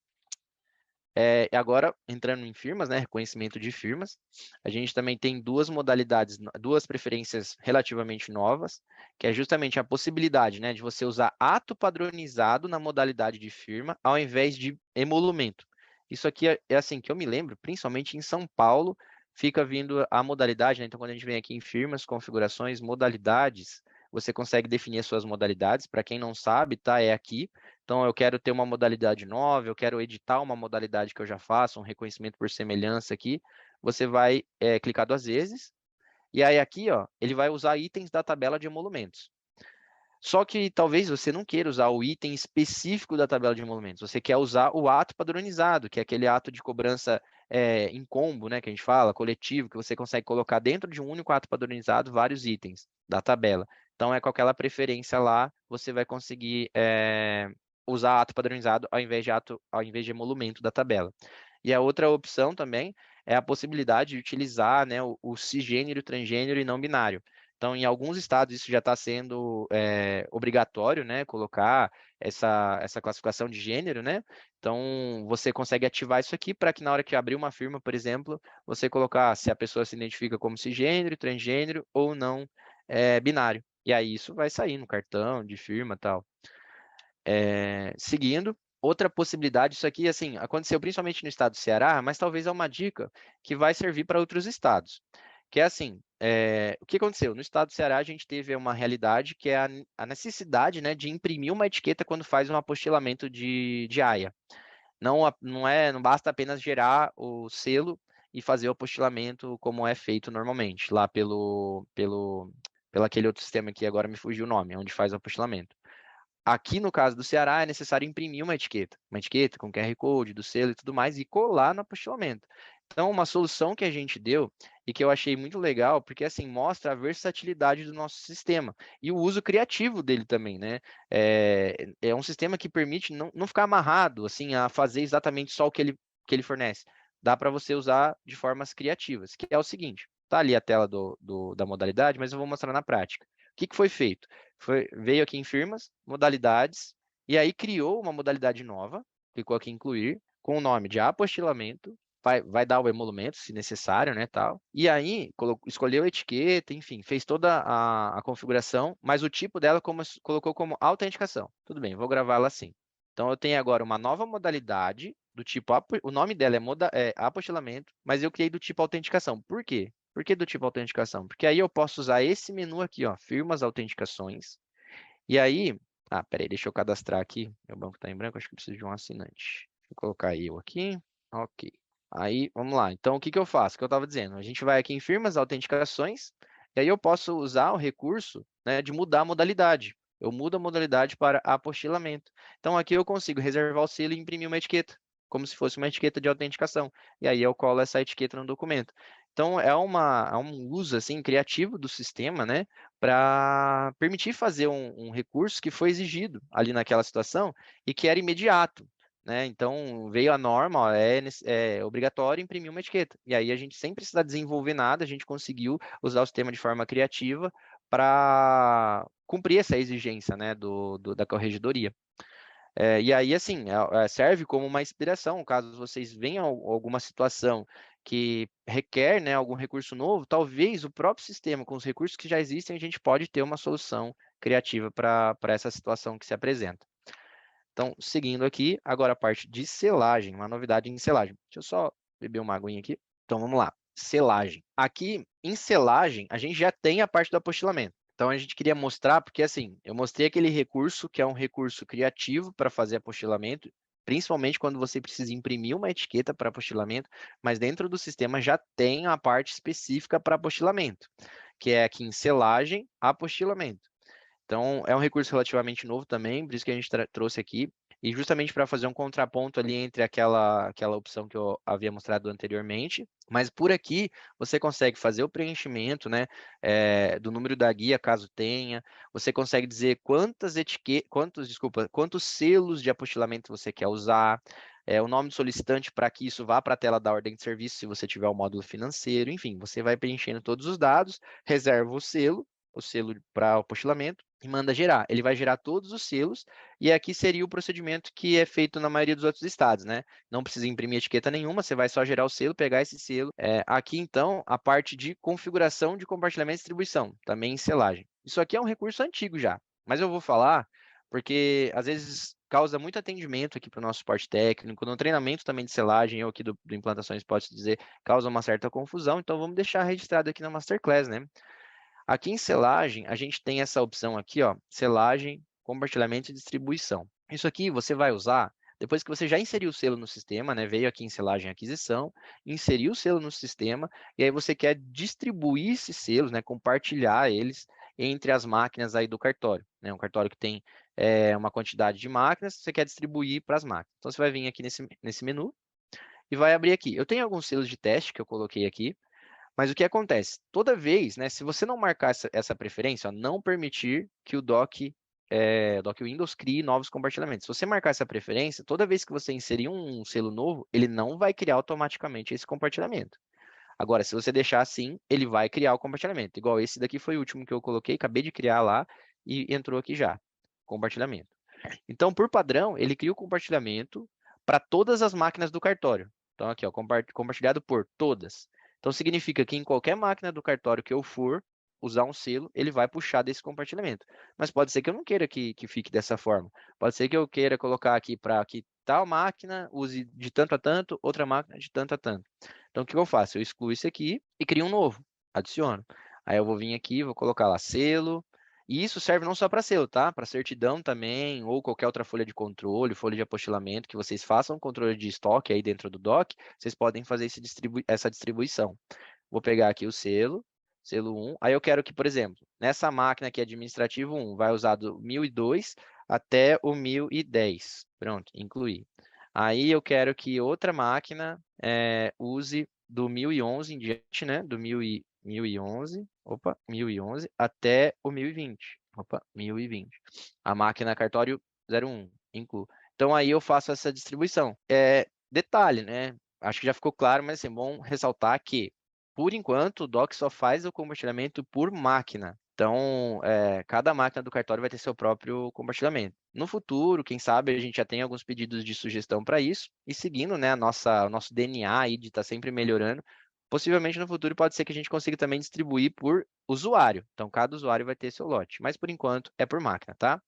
[SPEAKER 2] Agora, entrando em firmas, né, reconhecimento de firmas, a gente também tem duas modalidades, duas preferências relativamente novas, que é justamente a possibilidade, né, de você usar ato padronizado na modalidade de firma, ao invés de emolumento. Isso aqui é assim, que eu me lembro, principalmente em São Paulo, fica vindo a modalidade, né, então quando a gente vem aqui em firmas, configurações, modalidades, você consegue definir as suas modalidades, para quem não sabe, tá, é aqui. Então, eu quero ter uma modalidade nova, eu quero editar uma modalidade que eu já faço, um reconhecimento por semelhança aqui. Você vai clicar duas vezes, e aí aqui, ó, ele vai usar itens da tabela de emolumentos. Só que talvez você não queira usar o item específico da tabela de emolumentos, você quer usar o ato padronizado, que é aquele ato de cobrança em combo, né, que a gente fala, coletivo, que você consegue colocar dentro de um único ato padronizado vários itens da tabela. Então, com aquela preferência lá, você vai conseguir usar ato padronizado ao invés de emolumento da tabela. E a outra opção também é a possibilidade de utilizar, né, o cisgênero, transgênero e não binário. Então, em alguns estados, isso já está sendo obrigatório, né? Colocar essa classificação de gênero, né? Então, você consegue ativar isso aqui para que na hora que abrir uma firma, por exemplo, você colocar se a pessoa se identifica como cisgênero, transgênero ou não binário. E aí isso vai sair no cartão de firma e tal. Seguindo, outra possibilidade, isso aqui, assim, aconteceu principalmente no estado do Ceará, mas talvez é uma dica que vai servir para outros estados. Que é assim, o que aconteceu? No estado do Ceará, a gente teve uma realidade que é a necessidade, né, de imprimir uma etiqueta quando faz um apostilamento de AIA. Não basta apenas gerar o selo e fazer o apostilamento como é feito normalmente, lá pelo aquele outro sistema que agora me fugiu o nome, onde faz o apostilamento. Aqui, no caso do Ceará, é necessário imprimir uma etiqueta com QR Code, do selo e tudo mais, e colar no apostilamento. Então, uma solução que a gente deu e que eu achei muito legal, porque assim mostra a versatilidade do nosso sistema e o uso criativo dele também, né? É um sistema que permite não ficar amarrado assim a fazer exatamente só o que ele fornece. Dá para você usar de formas criativas, que é o seguinte: tá ali a tela da modalidade, mas eu vou mostrar na prática. O que foi feito? Veio aqui em firmas, modalidades, e aí criou uma modalidade nova, clicou aqui em incluir, com o nome de apostilamento, vai dar o emolumento, se necessário, né, tal. E aí, escolheu a etiqueta, enfim, fez toda a configuração, mas o tipo dela colocou como autenticação. Tudo bem, vou gravar ela assim. Então, eu tenho agora uma nova modalidade do tipo, o nome dela é apostilamento, mas eu criei do tipo autenticação. Por quê? Por que do tipo autenticação? Porque aí eu posso usar esse menu aqui, ó, firmas autenticações. E aí, peraí, deixa eu cadastrar aqui. Meu banco está em branco, acho que eu preciso de um assinante. Vou colocar eu aqui. Ok. Aí, vamos lá. Então, o que que eu faço? O que eu estava dizendo? A gente vai aqui em firmas autenticações, e aí eu posso usar o recurso, né, de mudar a modalidade. Eu mudo a modalidade para apostilamento. Então, aqui eu consigo reservar o selo e imprimir uma etiqueta, como se fosse uma etiqueta de autenticação. E aí eu colo essa etiqueta no documento. Então, é um uso assim, criativo do sistema, né, para permitir fazer um recurso que foi exigido ali naquela situação e que era imediato. Né? Então, veio a norma, ó, é obrigatório imprimir uma etiqueta. E aí, a gente, sem precisar desenvolver nada, a gente conseguiu usar o sistema de forma criativa para cumprir essa exigência, né, da corregedoria. E aí, assim, serve como uma inspiração, caso vocês venham alguma situação que requer, né, algum recurso novo, talvez o próprio sistema, com os recursos que já existem, a gente pode ter uma solução criativa para essa situação que se apresenta. Então, seguindo aqui, agora a parte de selagem, uma novidade em selagem. Deixa eu só beber uma aguinha aqui. Então, vamos lá. Selagem. Aqui, em selagem, a gente já tem a parte do apostilamento. Então, a gente queria mostrar, porque assim, eu mostrei aquele recurso, que é um recurso criativo para fazer apostilamento, principalmente quando você precisa imprimir uma etiqueta para apostilamento, mas dentro do sistema já tem a parte específica para apostilamento, que é aqui em selagem, apostilamento. Então, é um recurso relativamente novo também, por isso que a gente trouxe aqui, e justamente para fazer um contraponto ali entre aquela opção que eu havia mostrado anteriormente, mas por aqui você consegue fazer o preenchimento, né, do número da guia, caso tenha, você consegue dizer quantos selos de apostilamento você quer usar, o nome do solicitante para que isso vá para a tela da ordem de serviço, se você tiver o módulo financeiro, enfim, você vai preenchendo todos os dados, reserva o selo para o apostilamento, e manda gerar. Ele vai gerar todos os selos, e aqui seria o procedimento que é feito na maioria dos outros estados, né? Não precisa imprimir etiqueta nenhuma, você vai só gerar o selo, pegar esse selo. Aqui, então, a parte de configuração de compartilhamento e distribuição, também em selagem. Isso aqui é um recurso antigo já, mas eu vou falar porque, às vezes, causa muito atendimento aqui para o nosso suporte técnico, no treinamento também de selagem, eu aqui do Implantações posso dizer, causa uma certa confusão, então vamos deixar registrado aqui na Masterclass, né? Aqui em selagem, a gente tem essa opção aqui, ó, selagem, compartilhamento e distribuição. Isso aqui você vai usar depois que você já inseriu o selo no sistema, né? Veio aqui em selagem aquisição, inseriu o selo no sistema, e aí você quer distribuir esses selos, né? Compartilhar eles entre as máquinas aí do cartório, né? Um cartório que tem uma quantidade de máquinas, você quer distribuir para as máquinas. Então, você vai vir aqui nesse menu e vai abrir aqui. Eu tenho alguns selos de teste que eu coloquei aqui, mas o que acontece? Toda vez, né, se você não marcar essa preferência, ó, não permitir que o Doc Windows crie novos compartilhamentos. Se você marcar essa preferência, toda vez que você inserir um selo novo, ele não vai criar automaticamente esse compartilhamento. Agora, se você deixar assim, ele vai criar o compartilhamento. Igual esse daqui foi o último que eu coloquei, acabei de criar lá e entrou aqui já, compartilhamento. Então, por padrão, ele cria o compartilhamento para todas as máquinas do cartório. Então, aqui, ó, compartilhado por todas. Então, significa que em qualquer máquina do cartório que eu for usar um selo, ele vai puxar desse compartilhamento. Mas pode ser que eu não queira que fique dessa forma. Pode ser que eu queira colocar aqui para que tal máquina use de tanto a tanto, outra máquina de tanto a tanto. Então, o que eu faço? Eu excluo isso aqui e crio um novo, adiciono. Aí eu vou vir aqui, vou colocar lá selo, e isso serve não só para selo, tá? Para certidão também, ou qualquer outra folha de controle, folha de apostilamento, que vocês façam controle de estoque aí dentro do doc, vocês podem fazer essa distribuição. Vou pegar aqui o selo 1, aí eu quero que, por exemplo, nessa máquina aqui administrativo 1, vai usar do 1002 até o 1010. Pronto, incluir. Aí eu quero que outra máquina use do 1011 em diante, né? Do 1011, opa, 1011 até o 1020. Opa, 1020. A máquina cartório 01, incluo. Então aí eu faço essa distribuição. Detalhe, né? Acho que já ficou claro, mas é bom ressaltar que, por enquanto, o Doc só faz o compartilhamento por máquina. Então, cada máquina do cartório vai ter seu próprio compartilhamento. No futuro, quem sabe, a gente já tem alguns pedidos de sugestão para isso, e seguindo, né, o nosso DNA aí de estar sempre melhorando, possivelmente no futuro pode ser que a gente consiga também distribuir por usuário. Então, cada usuário vai ter seu lote, mas por enquanto é por máquina, tá?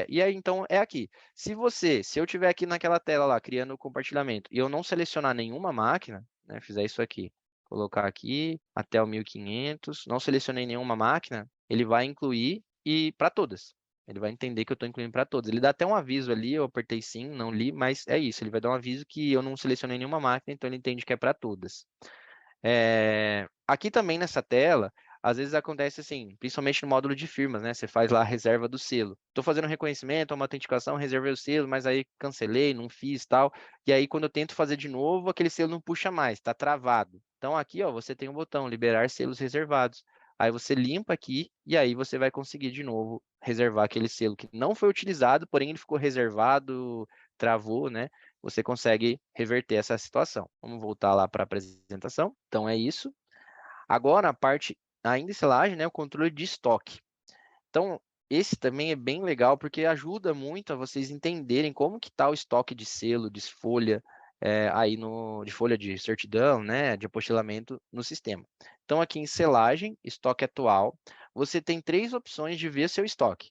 [SPEAKER 2] E aí, então, é aqui. Se eu tiver aqui naquela tela lá, criando o compartilhamento, e eu não selecionar nenhuma máquina, né, fizer isso aqui, colocar aqui até o 1500, não selecionei nenhuma máquina, ele vai incluir e para todas. Ele vai entender que eu estou incluindo para todas. Ele dá até um aviso ali, eu apertei sim, não li, mas é isso. Ele vai dar um aviso que eu não selecionei nenhuma máquina, então ele entende que é para todas. Aqui também nessa tela, às vezes acontece assim, principalmente no módulo de firmas, né? Você faz lá a reserva do selo. Estou fazendo um reconhecimento, uma autenticação, reservei o selo, mas aí cancelei, não fiz tal. E aí, quando eu tento fazer de novo, aquele selo não puxa mais, está travado. Então, aqui, ó, você tem um botão, liberar selos reservados. Aí você limpa aqui e aí você vai conseguir de novo reservar aquele selo que não foi utilizado, porém ele ficou reservado, travou, né? Você consegue reverter essa situação. Vamos voltar lá para a apresentação. Então, é isso. Agora, a parte ainda em selagem, né, o controle de estoque. Então, esse também é bem legal, porque ajuda muito a vocês entenderem como que está o estoque de selo, de folha, aí de folha de certidão, né, de apostilamento no sistema. Então, aqui em selagem, estoque atual, você tem 3 opções de ver seu estoque,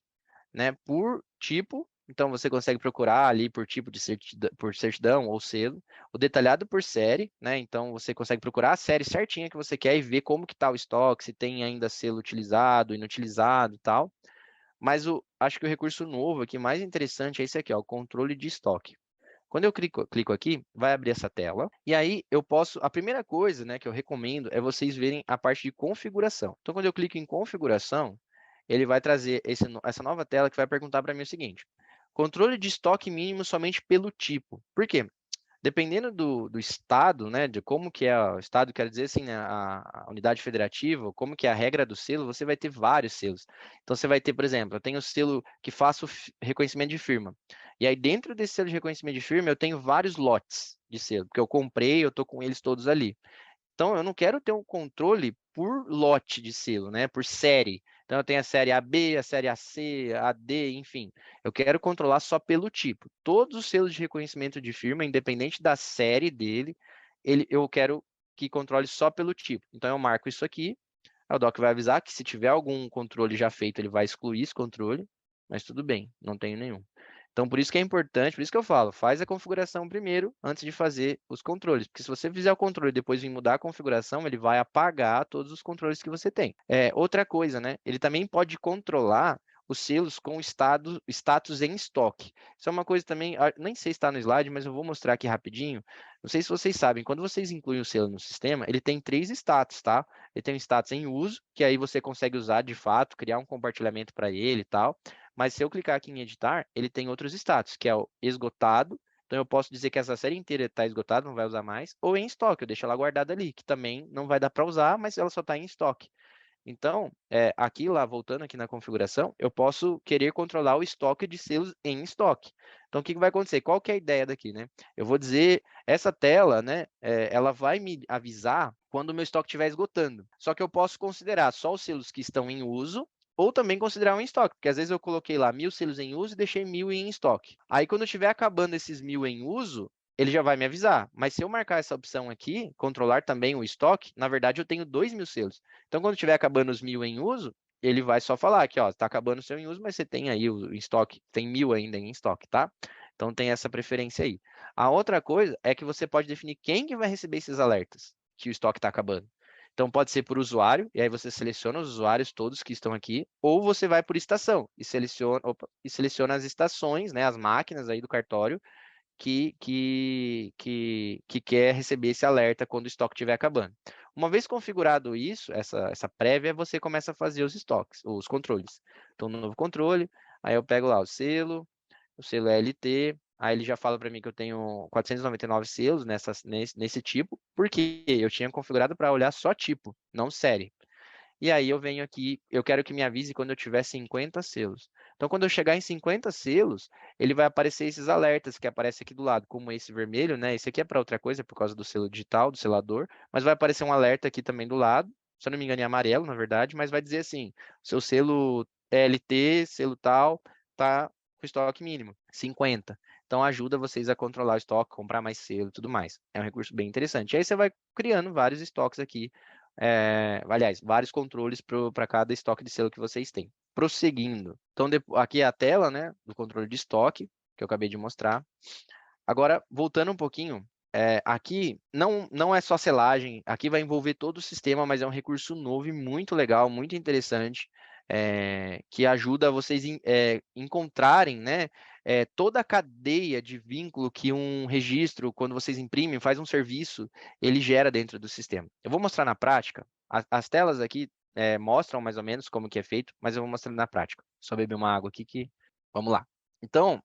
[SPEAKER 2] né? Por tipo, então você consegue procurar ali por tipo de certidão ou selo, o detalhado por série, né? Então você consegue procurar a série certinha que você quer e ver como que está o estoque, se tem ainda selo utilizado, inutilizado e tal. Mas acho que o recurso novo aqui, mais interessante é esse aqui, ó, o controle de estoque. Quando eu clico aqui, vai abrir essa tela. E aí eu posso. A primeira coisa, né, que eu recomendo é vocês verem a parte de configuração. Então, quando eu clico em configuração, ele vai trazer essa nova tela que vai perguntar para mim o seguinte: controle de estoque mínimo somente pelo tipo. Por quê? Dependendo do estado, né, de como que é o estado, quer dizer assim, né, a unidade federativa, como que é a regra do selo, você vai ter vários selos. Então, você vai ter, por exemplo, eu tenho o selo que faço reconhecimento de firma. E aí, dentro desse selo de reconhecimento de firma, eu tenho vários lotes de selo, porque eu comprei, eu estou com eles todos ali. Então, eu não quero ter um controle por lote de selo, né? Por série. Então, eu tenho a série AB, a série AC, AD, enfim. Eu quero controlar só pelo tipo. Todos os selos de reconhecimento de firma, independente da série dele, eu quero que controle só pelo tipo. Então, eu marco isso aqui. O doc vai avisar que se tiver algum controle já feito, ele vai excluir esse controle. Mas tudo bem, não tenho nenhum. Então, por isso que é importante, por isso que eu falo, faz a configuração primeiro antes de fazer os controles. Porque se você fizer o controle e depois vir mudar a configuração, ele vai apagar todos os controles que você tem. Outra coisa, né? Ele também pode controlar os selos com status em estoque. Isso é uma coisa também, nem sei se está no slide, mas eu vou mostrar aqui rapidinho. Não sei se vocês sabem, quando vocês incluem o selo no sistema, ele tem 3 status, tá? Ele tem um status em uso, que aí você consegue usar de fato, criar um compartilhamento para ele e tal. Mas se eu clicar aqui em editar, ele tem outros status, que é o esgotado. Então eu posso dizer que essa série inteira está esgotada, não vai usar mais, ou em estoque, eu deixo ela guardada ali, que também não vai dar para usar, mas ela só está em estoque. Então, aqui lá, voltando aqui na configuração, eu posso querer controlar o estoque de selos em estoque. Então, o que vai acontecer? Qual que é a ideia daqui, né? Eu vou dizer, essa tela, né, ela vai me avisar quando o meu estoque estiver esgotando. Só que eu posso considerar só os selos que estão em uso, ou também considerar um em estoque, porque às vezes eu coloquei lá 1.000 selos em uso e deixei 1.000 em estoque. Aí quando estiver acabando esses 1.000 em uso, ele já vai me avisar. Mas se eu marcar essa opção aqui, controlar também o estoque, na verdade eu tenho 2.000 selos. Então quando estiver acabando os 1.000 em uso, ele vai só falar aqui, ó, está acabando o seu em uso, mas você tem aí o estoque, tem 1.000 ainda em estoque, tá? Então tem essa preferência aí. A outra coisa é que você pode definir quem que vai receber esses alertas que o estoque está acabando. Então pode ser por usuário, e aí você seleciona os usuários todos que estão aqui, ou você vai por estação e seleciona as estações, né, as máquinas aí do cartório que quer receber esse alerta quando o estoque estiver acabando. Uma vez configurado isso, essa prévia, você começa a fazer os estoques, os controles. Então, no novo controle, aí eu pego lá o selo LT, aí ele já fala para mim que eu tenho 499 selos nesse tipo, porque eu tinha configurado para olhar só tipo, não série. E aí eu venho aqui, eu quero que me avise quando eu tiver 50 selos. Então, quando eu chegar em 50 selos, ele vai aparecer esses alertas que aparecem aqui do lado, como esse vermelho, né? Esse aqui é para outra coisa, por causa do selo digital, do selador, mas vai aparecer um alerta aqui também do lado, se eu não me engano é amarelo, na verdade, mas vai dizer assim, seu selo LT, selo tal, tá com estoque mínimo, 50. Então, ajuda vocês a controlar o estoque, comprar mais selo e tudo mais. É um recurso bem interessante. E aí você vai criando vários estoques aqui, aliás, vários controles para cada estoque de selo que vocês têm. Prosseguindo. Então, aqui é a tela, né, do controle de estoque, que eu acabei de mostrar. Agora, voltando um pouquinho, aqui não é só selagem, aqui vai envolver todo o sistema, mas é um recurso novo e muito legal, muito interessante, que ajuda vocês encontrarem, né, toda a cadeia de vínculo que um registro, quando vocês imprimem, faz um serviço, ele gera dentro do sistema. Eu vou mostrar na prática, as telas aqui mostram mais ou menos como que é feito, mas eu vou mostrar na prática. Só beber uma água aqui que... Vamos lá. Então,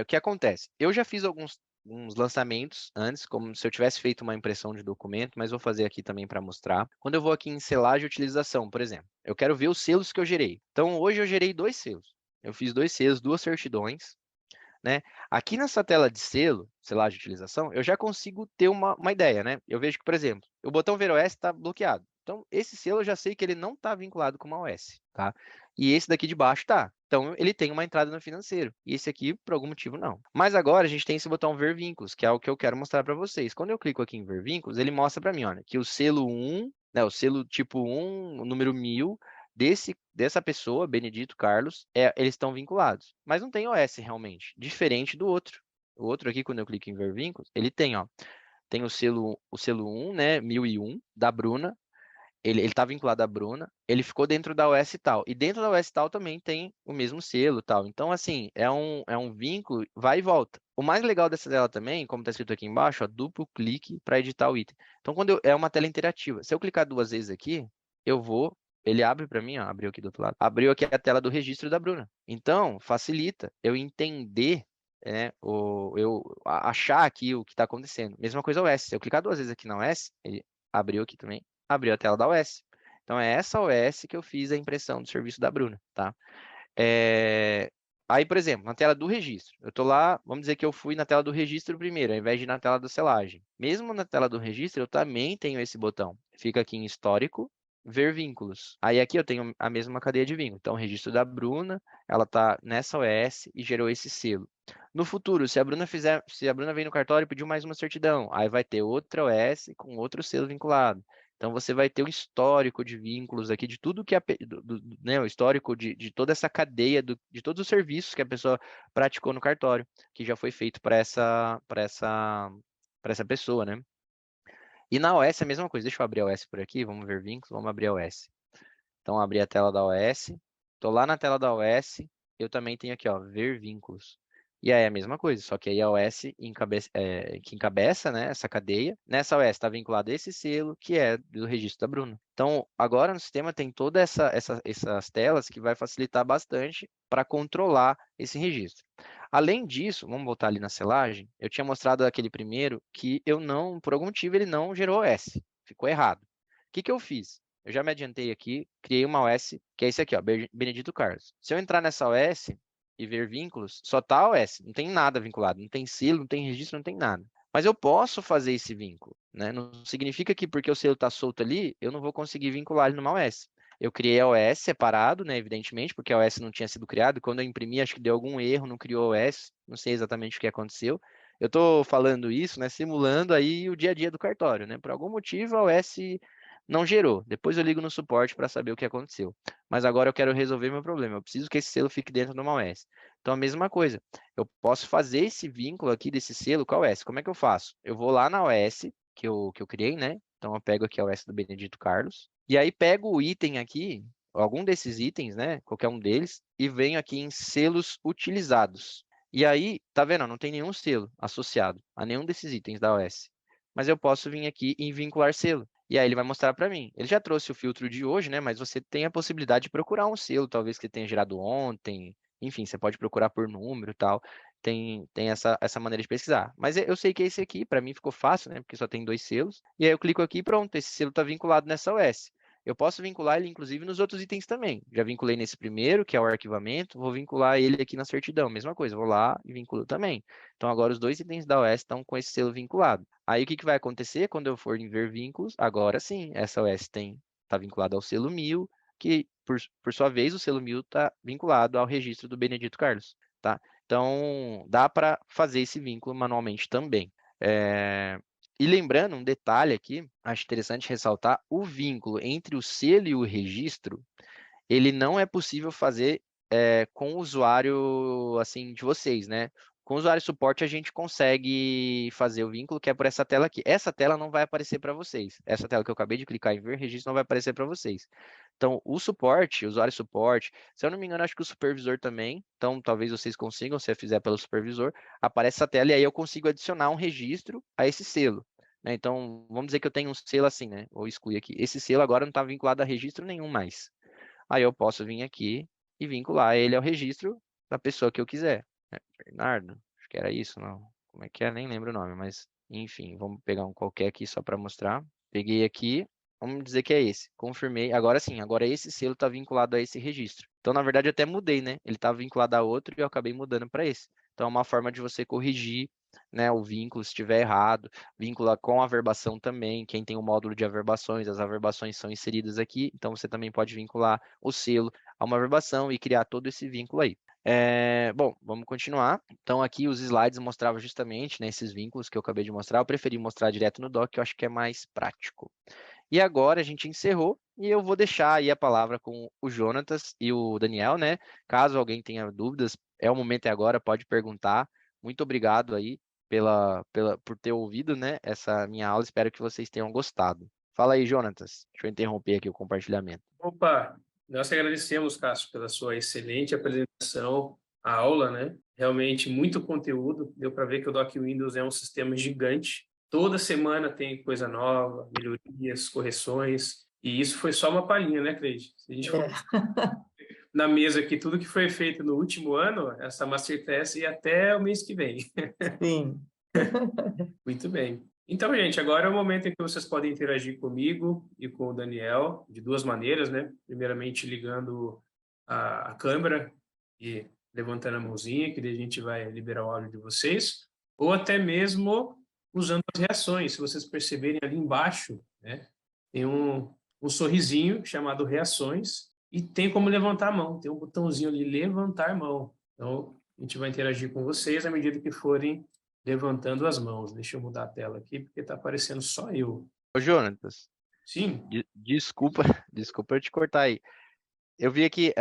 [SPEAKER 2] o que acontece? Eu já fiz uns lançamentos antes, como se eu tivesse feito uma impressão de documento, mas vou fazer aqui também para mostrar. Quando eu vou aqui em selagem e utilização, por exemplo, eu quero ver os selos que eu gerei. Então, hoje eu gerei 2 selos. Eu fiz 2 selos, 2 certidões, né? Aqui nessa tela de selo, selagem de utilização, eu já consigo ter uma ideia, né? Eu vejo que, por exemplo, o botão Ver OS está bloqueado. Então, esse selo eu já sei que ele não está vinculado com uma OS, tá? E esse daqui de baixo está. Então, ele tem uma entrada no financeiro. E esse aqui, por algum motivo, não. Mas agora a gente tem esse botão Ver Vínculos, que é o que eu quero mostrar para vocês. Quando eu clico aqui em Ver Vínculos, ele mostra para mim, olha, que o selo 1, né, o selo tipo 1, o número 1000, dessa pessoa, Benedito Carlos, eles estão vinculados. Mas não tem OS realmente, diferente do outro. O outro aqui, quando eu clico em Ver Vínculos, ele tem, ó, tem o selo 1, né, 1001, da Bruna. Ele está vinculado à Bruna, ele ficou dentro da OS tal. E dentro da OS tal também tem o mesmo selo tal. Então, assim, é um vínculo, vai e volta. O mais legal dessa tela também, como está escrito aqui embaixo, ó, duplo clique para editar o item. Então, é uma tela interativa. Se eu clicar 2 vezes aqui, eu vou... Ele abre para mim, ó, abriu aqui do outro lado. Abriu aqui a tela do registro da Bruna. Então, facilita eu entender, né, eu achar aqui o que está acontecendo. Mesma coisa o S. Se eu clicar 2 vezes aqui na OS, ele abriu aqui também, abriu a tela da OS. Então, é essa OS que eu fiz a impressão do serviço da Bruna, tá? Aí, por exemplo, na tela do registro, eu estou lá, vamos dizer que eu fui na tela do registro primeiro, ao invés de ir na tela da selagem. Mesmo na tela do registro, eu também tenho esse botão. Fica aqui em histórico, ver vínculos. Aí aqui eu tenho a mesma cadeia de vínculos. Então, o registro da Bruna, ela está nessa OS e gerou esse selo. No futuro, se a Bruna vem no cartório e pediu mais uma certidão, aí vai ter outra OS com outro selo vinculado. Então, você vai ter um histórico de vínculos aqui, de tudo que né, o histórico de toda essa cadeia, de todos os serviços que a pessoa praticou no cartório, que já foi feito para essa pessoa, né? E na OS é a mesma coisa. Deixa eu abrir a OS por aqui, vamos ver vínculos, vamos abrir a OS. Então, abri a tela da OS. Estou lá na tela da OS, eu também tenho aqui, ó, ver vínculos. E aí é a mesma coisa, só que aí a OS que encabeça, né, essa cadeia. Nessa OS está vinculado esse selo, que é do registro da Bruna. Então, agora no sistema tem todas essas telas que vai facilitar bastante para controlar esse registro. Além disso, vamos voltar ali na selagem, eu tinha mostrado aquele primeiro que por algum motivo, ele não gerou OS. Ficou errado. O que eu fiz? Eu já me adiantei aqui, criei uma OS, que é esse aqui, ó, Benedito Carlos. Se eu entrar nessa OS e ver vínculos, só tá a OS, não tem nada vinculado, não tem selo, não tem registro, não tem nada. Mas eu posso fazer esse vínculo, né? Não significa que porque o selo está solto ali, eu não vou conseguir vincular ele numa OS. Eu criei a OS separado, né, evidentemente, porque a OS não tinha sido criada. Quando eu imprimi, acho que deu algum erro, não criou a OS, não sei exatamente o que aconteceu. Eu estou falando isso, né, simulando aí o dia a dia do cartório, né? Por algum motivo a OS não gerou. Depois eu ligo no suporte para saber o que aconteceu. Mas agora eu quero resolver meu problema. Eu preciso que esse selo fique dentro de uma OS. Então a mesma coisa. Eu posso fazer esse vínculo aqui desse selo com a OS. Como é que eu faço? Eu vou lá na OS que eu criei, né? Então eu pego aqui a OS do Benedito Carlos. E aí pego o item aqui, algum desses itens, né? Qualquer um deles, e venho aqui em selos utilizados. E aí, tá vendo? Não tem nenhum selo associado a nenhum desses itens da OS. Mas eu posso vir aqui em vincular selo. E aí ele vai mostrar para mim. Ele já trouxe o filtro de hoje, né? Mas você tem a possibilidade de procurar um selo, talvez que tenha gerado ontem. Enfim, você pode procurar por número e tal. Tem essa maneira de pesquisar. Mas eu sei que esse aqui, para mim, ficou fácil, né? Porque só tem 2 selos. E aí eu clico aqui e pronto, esse selo está vinculado nessa OS. Eu posso vincular ele, inclusive, nos outros itens também. Já vinculei nesse primeiro, que é o arquivamento, vou vincular ele aqui na certidão. Mesma coisa, vou lá e vinculo também. Então, agora os 2 itens da OS estão com esse selo vinculado. Aí, o que vai acontecer quando eu for em ver vínculos? Agora sim, essa OS está vinculada ao selo 1000, que, por sua vez, o selo 1000 está vinculado ao registro do Benedito Carlos, tá? Então, dá para fazer esse vínculo manualmente também. E lembrando um detalhe aqui, acho interessante ressaltar, o vínculo entre o selo e o registro, ele não é possível fazer com o usuário assim de vocês, né? Com o usuário suporte a gente consegue fazer o vínculo que é por essa tela aqui. Essa tela não vai aparecer para vocês. Essa tela que eu acabei de clicar em ver registro não vai aparecer para vocês. Então, o suporte, o usuário suporte, se eu não me engano, acho que o supervisor também. Então, talvez vocês consigam, se eu fizer pelo supervisor, aparece essa tela e aí eu consigo adicionar um registro a esse selo, né? Então, vamos dizer que eu tenho um selo assim, né? Vou excluir aqui. Esse selo agora não está vinculado a registro nenhum mais. Aí eu posso vir aqui e vincular ele ao registro da pessoa que eu quiser. Bernardo, acho que era isso, não? Como é que é? Nem lembro o nome, mas enfim, vamos pegar um qualquer aqui só para mostrar. Peguei aqui, vamos dizer que é esse. Confirmei. Agora sim, agora esse selo está vinculado a esse registro. Então, na verdade, eu até mudei, né? Ele estava vinculado a outro e eu acabei mudando para esse. Então, é uma forma de você corrigir, né, o vínculo se estiver errado, vincula com a averbação também. Quem tem o módulo de averbações, as averbações são inseridas aqui, então você também pode vincular o selo a uma averbação e criar todo esse vínculo aí. Bom, vamos continuar. Então, aqui os slides mostravam justamente, né, esses vínculos que eu acabei de mostrar. Eu preferi mostrar direto no doc, que eu acho que é mais prático. E agora a gente encerrou e eu vou deixar aí a palavra com o Jonatas e o Daniel, né? Caso alguém tenha dúvidas, o momento é agora, pode perguntar. Muito obrigado aí por ter ouvido, né, essa minha aula. Espero que vocês tenham gostado. Fala aí, Jonatas. Deixa eu interromper aqui o compartilhamento.
[SPEAKER 3] Opa, nós que agradecemos, Cássio, pela sua excelente apresentação, a aula, né? Realmente muito conteúdo. Deu para ver que o Doc Windows é um sistema gigante. Toda semana tem coisa nova, melhorias, correções. E isso foi só uma palhinha, né, Cleide? Se a gente for na mesa aqui, tudo que foi feito no último ano, essa Masterclass e até o mês que vem.
[SPEAKER 1] Sim.
[SPEAKER 3] Muito bem. Então, gente, agora é o momento em que vocês podem interagir comigo e com o Daniel de 2 maneiras, né? Primeiramente, ligando a câmera e levantando a mãozinha, que daí a gente vai liberar o áudio de vocês, ou até mesmo usando as reações. Se vocês perceberem ali embaixo, né? Tem um sorrisinho chamado reações e tem como levantar a mão. Tem um botãozinho ali, levantar mão. Então, a gente vai interagir com vocês à medida que forem levantando as mãos. Deixa eu mudar a tela aqui, porque está aparecendo só eu.
[SPEAKER 2] Ô, Jonatas,
[SPEAKER 3] Sim?
[SPEAKER 2] desculpa, desculpa eu te cortar aí. Eu vi aqui,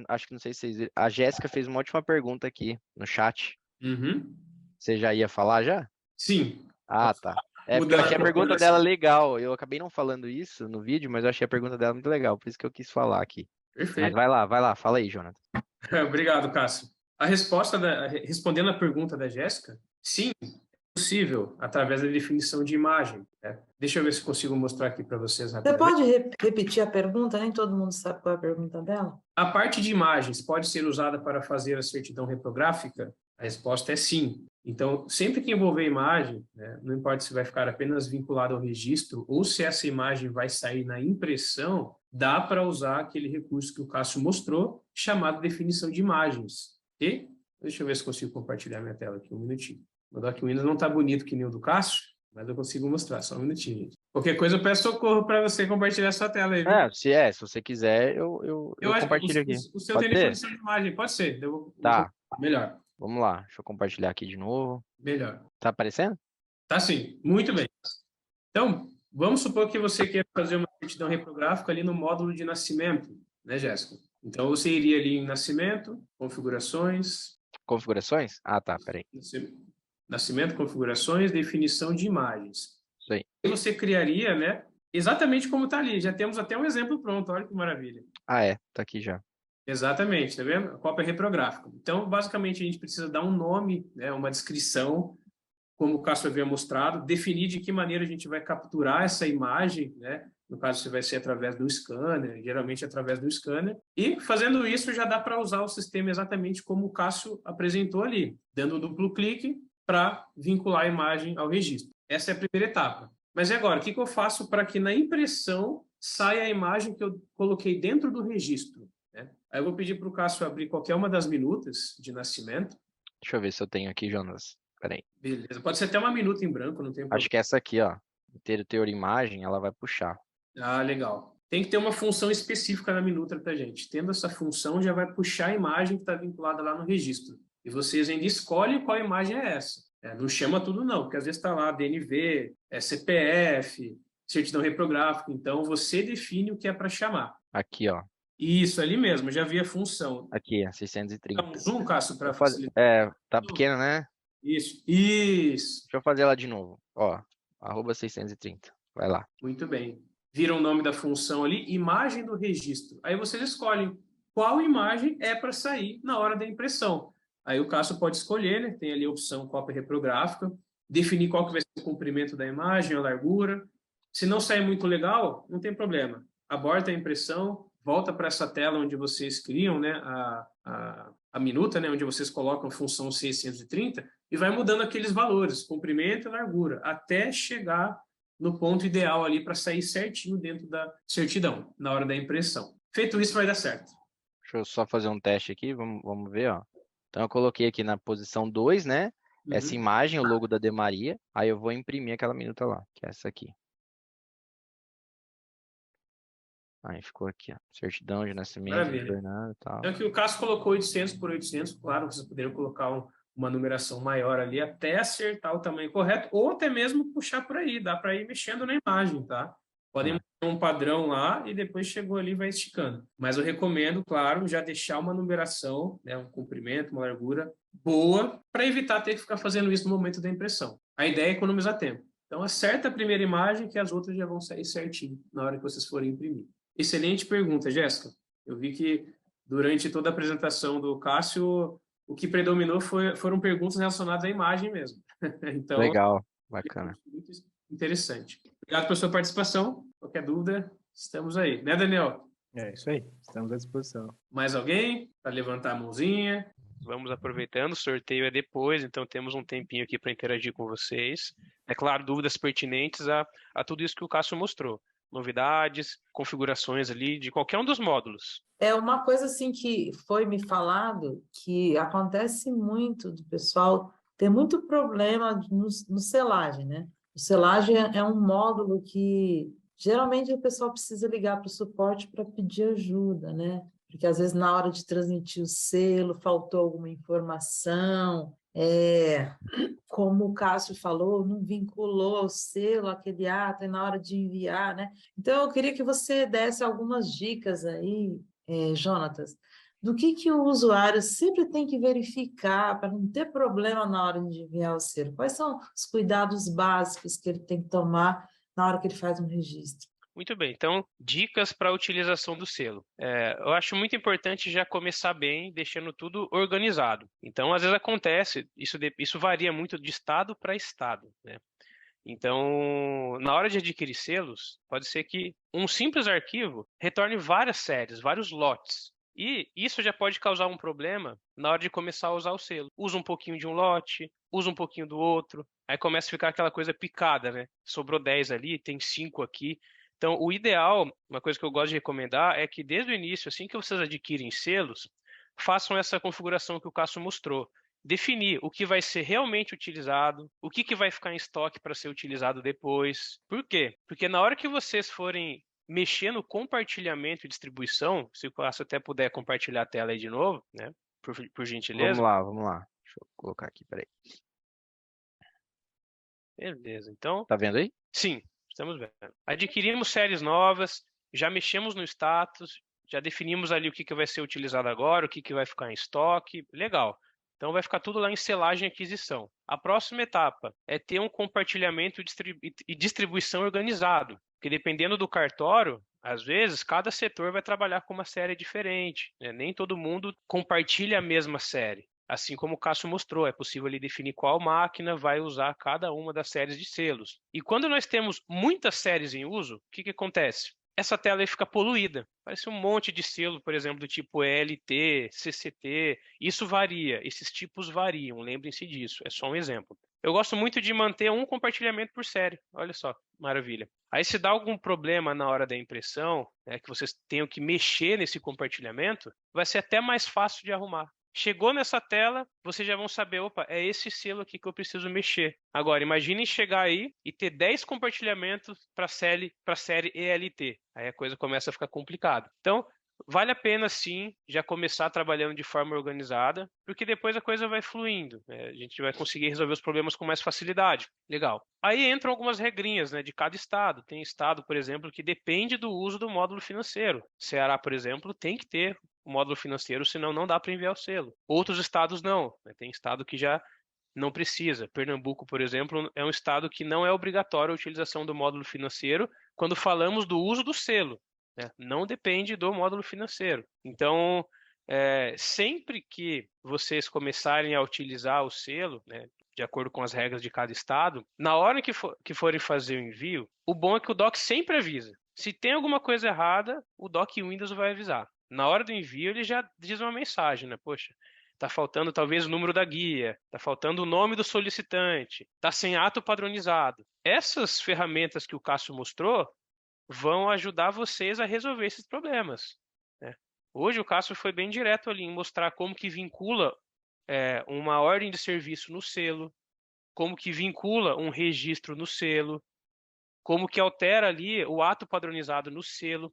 [SPEAKER 2] acho que não sei se vocês viram, a Jéssica fez uma ótima pergunta aqui no chat.
[SPEAKER 3] Uhum.
[SPEAKER 2] Você já ia falar já?
[SPEAKER 3] Sim.
[SPEAKER 2] Ah, tá. Porque eu
[SPEAKER 3] Mudando
[SPEAKER 2] achei
[SPEAKER 3] a
[SPEAKER 2] a pergunta dela
[SPEAKER 3] configuração.
[SPEAKER 2] legal. Eu acabei não falando isso no vídeo, mas eu achei a pergunta dela muito legal, por isso que eu quis falar aqui. Mas
[SPEAKER 3] Perfeito.
[SPEAKER 2] vai lá, fala aí, Jonathan.
[SPEAKER 3] Obrigado, Cássio. Respondendo a pergunta da Jéssica, sim, é possível, através da definição de imagem, né? Deixa eu ver se consigo mostrar aqui para vocês
[SPEAKER 1] Você
[SPEAKER 3] rapidamente.
[SPEAKER 1] pode repetir a pergunta? Nem todo mundo sabe qual é a pergunta dela.
[SPEAKER 3] A parte de imagens pode ser usada para fazer a certidão reprográfica? A resposta é sim. Então, sempre que envolver imagem, né, não importa se vai ficar apenas vinculado ao registro ou se essa imagem vai sair na impressão, dá para usar aquele recurso que o Cássio mostrou, chamado definição de imagens. Ok? Deixa eu ver se consigo compartilhar minha tela aqui um minutinho. O Doc Windows não está bonito que nem o do Cássio, mas eu consigo mostrar, só um minutinho, gente. Qualquer coisa eu peço socorro para você compartilhar sua tela aí, viu?
[SPEAKER 2] Se você quiser, eu
[SPEAKER 3] Acho que
[SPEAKER 2] compartilho aqui.
[SPEAKER 3] o seu
[SPEAKER 2] Pode
[SPEAKER 3] tem
[SPEAKER 2] ser?
[SPEAKER 3] definição de imagem, pode ser.
[SPEAKER 2] Tá,
[SPEAKER 3] Melhor,
[SPEAKER 2] vamos lá. Deixa eu compartilhar aqui de novo.
[SPEAKER 3] melhor.
[SPEAKER 2] Tá aparecendo?
[SPEAKER 3] Tá sim, muito bem. Então, vamos supor que você quer fazer uma certidão reprográfica ali no módulo de nascimento, né, Jéssica? Então, você iria ali em nascimento, configurações,
[SPEAKER 2] Configurações? Ah, tá, peraí.
[SPEAKER 3] nascimento, configurações, definição de imagens.
[SPEAKER 2] Isso aí.
[SPEAKER 3] E você criaria, né, exatamente como está ali. Já temos até um exemplo pronto, olha que maravilha.
[SPEAKER 2] Ah, é, tá aqui já.
[SPEAKER 3] Exatamente, tá vendo? A cópia reprográfica. Então, basicamente, a gente precisa dar um nome, né, uma descrição, como o Cássio havia mostrado, definir de que maneira a gente vai capturar essa imagem, né? No caso, se vai ser através do scanner, geralmente através do scanner. E, fazendo isso, já dá para usar o sistema exatamente como o Cássio apresentou ali, dando um duplo clique para vincular a imagem ao registro. Essa é a primeira etapa. Mas e agora? O que eu faço para que na impressão saia a imagem que eu coloquei dentro do registro? Né? Aí eu vou pedir para o Cássio abrir qualquer uma das minutas de nascimento.
[SPEAKER 2] Deixa eu ver se eu tenho aqui, Jonas. Peraí.
[SPEAKER 3] Beleza. Pode ser até uma minuta em branco, não tem problema.
[SPEAKER 2] Acho que essa aqui, ó. Teor imagem, ela vai puxar.
[SPEAKER 3] Ah, legal. Tem que ter uma função específica na minuta para gente. Tendo essa função, já vai puxar a imagem que está vinculada lá no registro. E vocês ainda escolhem qual imagem é essa. Não chama tudo não, porque às vezes está lá DNV, CPF, certidão reprográfica. Então, você define o que é para chamar.
[SPEAKER 2] Aqui, ó.
[SPEAKER 3] Isso, ali mesmo. Já vi a função.
[SPEAKER 2] Aqui, 630.
[SPEAKER 3] Dá um zoom, Cássio, para facilitar.
[SPEAKER 2] Tá pequena, né?
[SPEAKER 3] Isso.
[SPEAKER 2] Deixa eu fazer ela de novo. Ó, @630. Vai lá.
[SPEAKER 3] Muito bem. Viram o nome da função ali, imagem do registro. Aí vocês escolhem qual imagem é para sair na hora da impressão. Aí o Cássio pode escolher, né? Tem ali a opção cópia reprográfica, definir qual que vai ser o comprimento da imagem, a largura. Se não sair muito legal, não tem problema. Aborta a impressão, volta para essa tela onde vocês criam, né, a minuta, né, onde vocês colocam a função 630 e vai mudando aqueles valores, comprimento e largura, até chegar no ponto ideal ali para sair certinho dentro da certidão, na hora da impressão. Feito isso, vai dar certo.
[SPEAKER 2] Deixa eu só fazer um teste aqui, vamos ver, ó. Então eu coloquei aqui na posição 2, né? Essa imagem, o logo da Demaria. Aí eu vou imprimir aquela minuta lá, que é essa aqui. Aí ficou aqui, ó. Certidão de nascimento de Bernardo e tal.
[SPEAKER 3] Então aqui o Cássio colocou 800 por 800, claro, vocês poderiam colocar uma numeração maior ali até acertar o tamanho correto, ou até mesmo puxar por aí, dá para ir mexendo na imagem, tá? Podem manter um padrão lá e depois chegou ali e vai esticando. Mas eu recomendo, claro, já deixar uma numeração, né, um comprimento, uma largura boa, para evitar ter que ficar fazendo isso no momento da impressão. A ideia é economizar tempo. Então acerta a primeira imagem que as outras já vão sair certinho na hora que vocês forem imprimir. Excelente pergunta, Jéssica. Eu vi que durante toda a apresentação do Cássio, o que predominou foram perguntas relacionadas à imagem mesmo. Então,
[SPEAKER 2] legal, bacana.
[SPEAKER 3] Muito interessante. Obrigado pela sua participação. Qualquer dúvida, estamos aí. Né, Daniel?
[SPEAKER 4] É isso aí, estamos à disposição.
[SPEAKER 3] Mais alguém para levantar a mãozinha?
[SPEAKER 5] Vamos aproveitando, o sorteio é depois, então temos um tempinho aqui para interagir com vocês. É claro, dúvidas pertinentes a tudo isso que o Cássio mostrou. Novidades, configurações ali de qualquer um dos módulos.
[SPEAKER 1] É uma coisa assim que foi me falado que acontece muito do pessoal ter muito problema no selagem, né? O selagem é um módulo que geralmente o pessoal precisa ligar para o suporte para pedir ajuda, né? Porque às vezes na hora de transmitir o selo faltou alguma informação, como o Cássio falou, não vinculou o selo àquele ato e na hora de enviar, né? Então eu queria que você desse algumas dicas aí, Jonatas, do que o usuário sempre tem que verificar para não ter problema na hora de enviar o selo. Quais são os cuidados básicos que ele tem que tomar na hora que ele faz um registro?
[SPEAKER 5] Muito bem, então, dicas para a utilização do selo. Eu acho muito importante já começar bem, deixando tudo organizado. Então, às vezes acontece, isso varia muito de estado para estado, né? Então, na hora de adquirir selos, pode ser que um simples arquivo retorne várias séries, vários lotes. E isso já pode causar um problema na hora de começar a usar o selo. Usa um pouquinho de um lote, usa um pouquinho do outro, aí começa a ficar aquela coisa picada, né? Sobrou 10 ali, tem 5 aqui. Então, o ideal, uma coisa que eu gosto de recomendar, é que desde o início, assim que vocês adquirem selos, façam essa configuração que o Cássio mostrou. definir o que vai ser realmente utilizado, o que vai ficar em estoque para ser utilizado depois. Por quê? Porque na hora que vocês forem mexer no compartilhamento e distribuição, se o Cássio até puder compartilhar a tela aí de novo, né? Por gentileza.
[SPEAKER 2] Vamos lá. Deixa eu colocar aqui, peraí.
[SPEAKER 5] Beleza, então...
[SPEAKER 2] Tá vendo aí?
[SPEAKER 5] Sim, estamos vendo. Adquirimos séries novas, já mexemos no status, já definimos ali o que vai ser utilizado agora, o que vai ficar em estoque, legal. Então vai ficar tudo lá em selagem e aquisição. A próxima etapa é ter um compartilhamento e distribuição organizado, porque dependendo do cartório, às vezes cada setor vai trabalhar com uma série diferente, né? Nem todo mundo compartilha a mesma série. Assim como o Cássio mostrou, é possível ali definir qual máquina vai usar cada uma das séries de selos. E quando nós temos muitas séries em uso, o que acontece? Essa tela aí fica poluída. Parece um monte de selo, por exemplo, do tipo LT, CCT. Isso varia, esses tipos variam, lembrem-se disso, é só um exemplo. Eu gosto muito de manter um compartilhamento por série. Olha só, maravilha. Aí se dá algum problema na hora da impressão, né, que vocês tenham que mexer nesse compartilhamento, vai ser até mais fácil de arrumar. Chegou nessa tela, vocês já vão saber, opa, é esse selo aqui que eu preciso mexer. Agora, imaginem chegar aí e ter 10 compartilhamentos para série ELT. Aí a coisa começa a ficar complicada. Então, vale a pena sim já começar trabalhando de forma organizada, porque depois a coisa vai fluindo, né? A gente vai conseguir resolver os problemas com mais facilidade. Legal. Aí entram algumas regrinhas, né, de cada estado. Tem estado, por exemplo, que depende do uso do módulo financeiro. Ceará, por exemplo, tem que ter o módulo financeiro, senão não dá para enviar o selo. Outros estados não, né? Tem estado que já não precisa. Pernambuco, por exemplo, é um estado que não é obrigatório a utilização do módulo financeiro quando falamos do uso do selo, né? Não depende do módulo financeiro. Então, sempre que vocês começarem a utilizar o selo, né, de acordo com as regras de cada estado, na hora que forem fazer o envio, o bom é que o DOC sempre avisa. Se tem alguma coisa errada, o DOC Windows vai avisar. Na hora do envio, ele já diz uma mensagem, né? Poxa, está faltando talvez o número da guia, está faltando o nome do solicitante, está sem ato padronizado. Essas ferramentas que o Cássio mostrou vão ajudar vocês a resolver esses problemas, né? Hoje o Cássio foi bem direto ali em mostrar como que vincula uma ordem de serviço no selo, como que vincula um registro no selo, como que altera ali o ato padronizado no selo.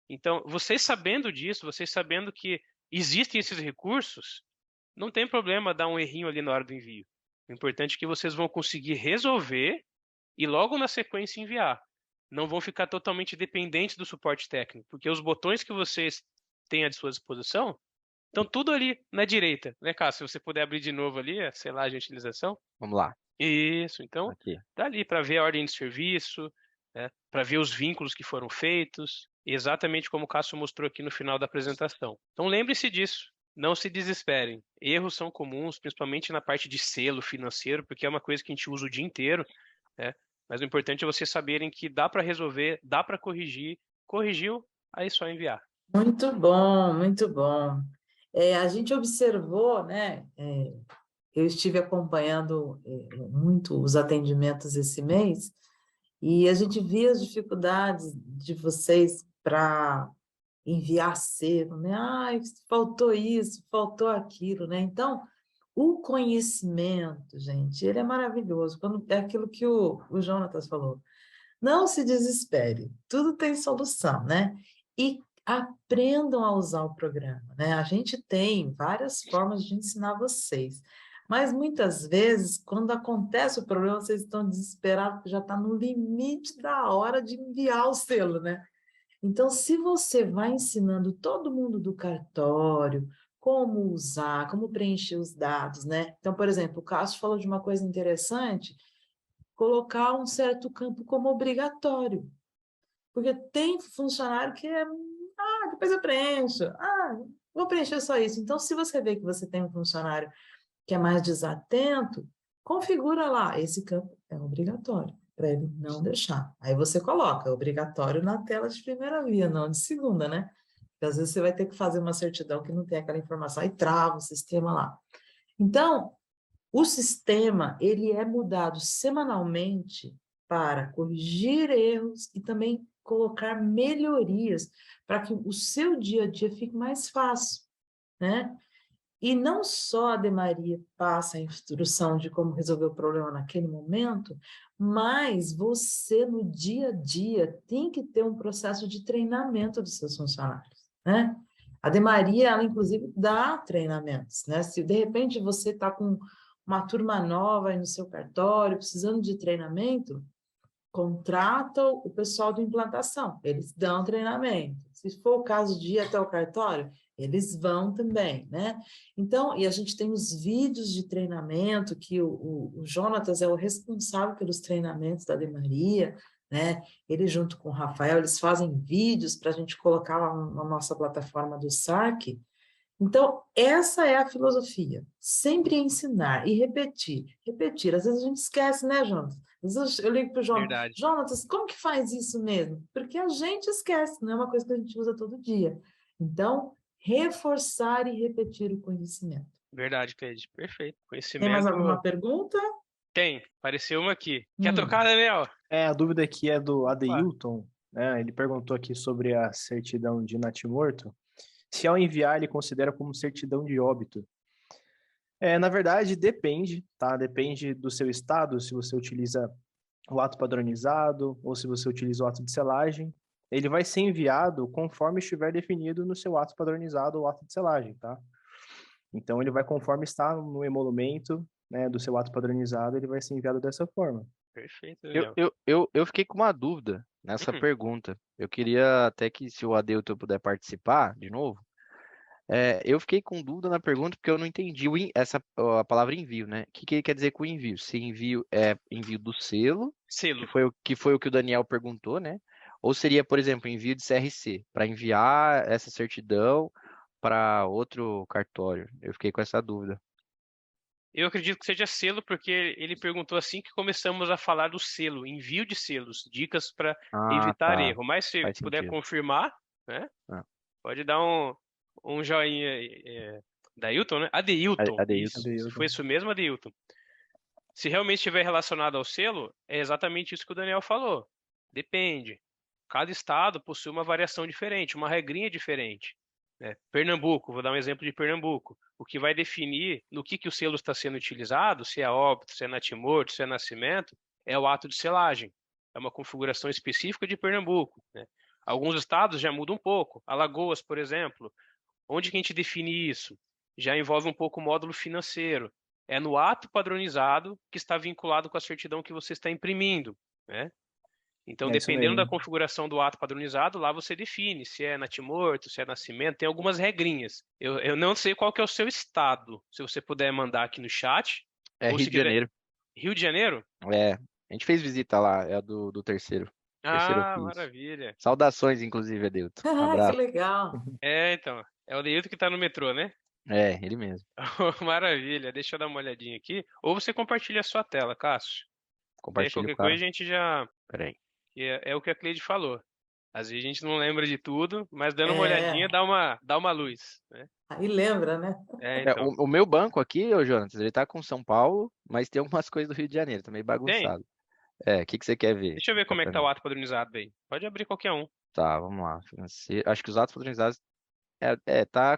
[SPEAKER 5] Então, vocês sabendo disso, vocês sabendo que existem esses recursos, não tem problema dar um errinho ali na hora do envio. O importante é que vocês vão conseguir resolver e logo na sequência enviar. Não vão ficar totalmente dependentes do suporte técnico, porque os botões que vocês têm à sua disposição estão tudo ali na direita, né, Cássio? Se você puder abrir de novo ali, a selagem de utilização.
[SPEAKER 2] Vamos lá.
[SPEAKER 5] Isso, então,
[SPEAKER 2] Aqui.
[SPEAKER 5] tá ali para ver a ordem de serviço, né, para ver os vínculos que foram feitos, exatamente como o Cássio mostrou aqui no final da apresentação. Então lembre-se disso, não se desesperem. Erros são comuns, principalmente na parte de selo financeiro, porque é uma coisa que a gente usa o dia inteiro, né? Mas o importante é vocês saberem que dá para resolver, dá para corrigir. Corrigiu, aí é só enviar.
[SPEAKER 1] Muito bom, muito bom. A gente observou, né? Eu estive acompanhando muito os atendimentos esse mês, e a gente via as dificuldades de vocês para enviar selo, né? Ai, faltou isso, faltou aquilo, né? Então, o conhecimento, gente, ele é maravilhoso. É aquilo que o Jonatas falou. Não se desespere, tudo tem solução, né? E aprendam a usar o programa, né? A gente tem várias formas de ensinar vocês, mas muitas vezes, quando acontece o problema, vocês estão desesperados, porque já está no limite da hora de enviar o selo, né? Então, se você vai ensinando todo mundo do cartório, como usar, como preencher os dados, né? Então, por exemplo, o Cássio falou de uma coisa interessante, colocar um certo campo como obrigatório. Porque tem funcionário que depois eu preencho, vou preencher só isso. Então, se você vê que você tem um funcionário que é mais desatento, configura lá, esse campo é obrigatório, para ele não deixar. Aí você coloca, obrigatório na tela de primeira via, não de segunda, né? Porque às vezes você vai ter que fazer uma certidão que não tem aquela informação, aí trava o sistema lá. Então, o sistema, ele é mudado semanalmente para corrigir erros e também colocar melhorias para que o seu dia a dia fique mais fácil, né? E não só a Demaria passa a instrução de como resolver o problema naquele momento, mas você, no dia a dia, tem que ter um processo de treinamento dos seus funcionários, né? A Demaria, ela, inclusive, dá treinamentos, né? Se, de repente, você está com uma turma nova aí no seu cartório, precisando de treinamento, contrata o pessoal de implantação, eles dão treinamento. Se for o caso de ir até o cartório, eles vão também, né? Então, e a gente tem os vídeos de treinamento, que o Jonatas é o responsável pelos treinamentos da Demaria, né? Ele junto com o Rafael, eles fazem vídeos para a gente colocar lá na nossa plataforma do SAC. Então, essa é a filosofia, sempre ensinar e repetir, repetir. Às vezes a gente esquece, né, Jonas? Às vezes eu ligo para o Jonas,
[SPEAKER 5] Verdade.
[SPEAKER 1] Jonas, como que faz isso mesmo? Porque a gente esquece, não é uma coisa que a gente usa todo dia. Então, reforçar e repetir o conhecimento.
[SPEAKER 5] Verdade, Cleide. Perfeito.
[SPEAKER 1] Tem mais
[SPEAKER 5] Conhecimento
[SPEAKER 1] alguma pergunta?
[SPEAKER 5] tem. Apareceu uma aqui. Quer trocar, Daniel?
[SPEAKER 4] A dúvida aqui é do
[SPEAKER 5] Opa.
[SPEAKER 4] Adeilton, né? Ele perguntou aqui sobre a certidão de natimorto. Se ao enviar, ele considera como certidão de óbito. Na verdade, depende, tá? Depende do seu estado, se você utiliza o ato padronizado ou se você utiliza o ato de selagem. Ele vai ser enviado conforme estiver definido no seu ato padronizado ou ato de selagem, tá? Então, ele vai conforme está no emolumento, né, do seu ato padronizado, ele vai ser enviado dessa forma.
[SPEAKER 5] Perfeito, Daniel.
[SPEAKER 2] Eu fiquei com uma dúvida nessa pergunta. Eu queria até que, se o Adeilton puder participar de novo, eu fiquei com dúvida na pergunta porque eu não entendi a palavra envio, né? O que ele quer dizer com envio? Se envio é envio do selo,
[SPEAKER 5] Selo.
[SPEAKER 2] que foi o que o Daniel perguntou, né? Ou seria, por exemplo, envio de CRC, para enviar essa certidão para outro cartório? Eu fiquei com essa dúvida.
[SPEAKER 5] Eu acredito que seja selo, porque ele perguntou assim que começamos a falar do selo, envio de selos, dicas para evitar
[SPEAKER 2] Tá.
[SPEAKER 5] erro. Mas se
[SPEAKER 2] Faz
[SPEAKER 5] puder
[SPEAKER 2] sentido.
[SPEAKER 5] confirmar, né?
[SPEAKER 2] Ah.
[SPEAKER 5] Pode dar um joinha aí. Dailton, né? Adeilton.
[SPEAKER 2] Adeilton.
[SPEAKER 5] Isso. Se foi isso mesmo, Adeilton. Se realmente estiver relacionado ao selo, é exatamente isso que o Daniel falou. Depende. Cada estado possui uma variação diferente, uma regrinha diferente. Pernambuco, vou dar um exemplo de Pernambuco. O que vai definir no que o selo está sendo utilizado, se é óbito, se é natimorto, se é nascimento, é o ato de selagem. É uma configuração específica de Pernambuco. Alguns estados já mudam um pouco. Alagoas, por exemplo, onde que a gente define isso? Já envolve um pouco o módulo financeiro. É no ato padronizado que está vinculado com a certidão que você está imprimindo, né? Então, dependendo da configuração do ato padronizado, lá você define se é natimorto, se é nascimento, tem algumas regrinhas. Eu não sei qual que é o seu estado. Se você puder mandar aqui no chat.
[SPEAKER 2] É
[SPEAKER 5] ou
[SPEAKER 2] Rio
[SPEAKER 5] se
[SPEAKER 2] de
[SPEAKER 5] quiser...
[SPEAKER 2] Janeiro.
[SPEAKER 5] Rio de Janeiro?
[SPEAKER 2] A gente fez visita lá, é a do terceiro. Terceiro ofício.
[SPEAKER 5] Maravilha.
[SPEAKER 2] Saudações, inclusive, Adeilton. Um
[SPEAKER 1] Que
[SPEAKER 2] abraço.
[SPEAKER 1] legal.
[SPEAKER 5] Então. É o Deilton que está no metrô, né?
[SPEAKER 2] Ele mesmo.
[SPEAKER 5] Maravilha. Deixa eu dar uma olhadinha aqui. Ou você compartilha a sua tela, Cássio.
[SPEAKER 2] Compartilha
[SPEAKER 5] Qualquer
[SPEAKER 2] o cara.
[SPEAKER 5] coisa a gente já...
[SPEAKER 2] Peraí.
[SPEAKER 5] É o que a Cleide falou. Às vezes a gente não lembra de tudo, mas dando uma olhadinha dá uma luz, né?
[SPEAKER 1] Aí lembra, né?
[SPEAKER 5] Então.
[SPEAKER 2] O meu banco aqui, ô Jonas, ele tá com São Paulo, mas tem algumas coisas do Rio de Janeiro, tá meio bagunçado. O que você quer ver?
[SPEAKER 5] Deixa eu ver como é que tá o ato padronizado aí. Pode abrir qualquer um.
[SPEAKER 2] Tá, vamos lá. Acho que os atos padronizados tá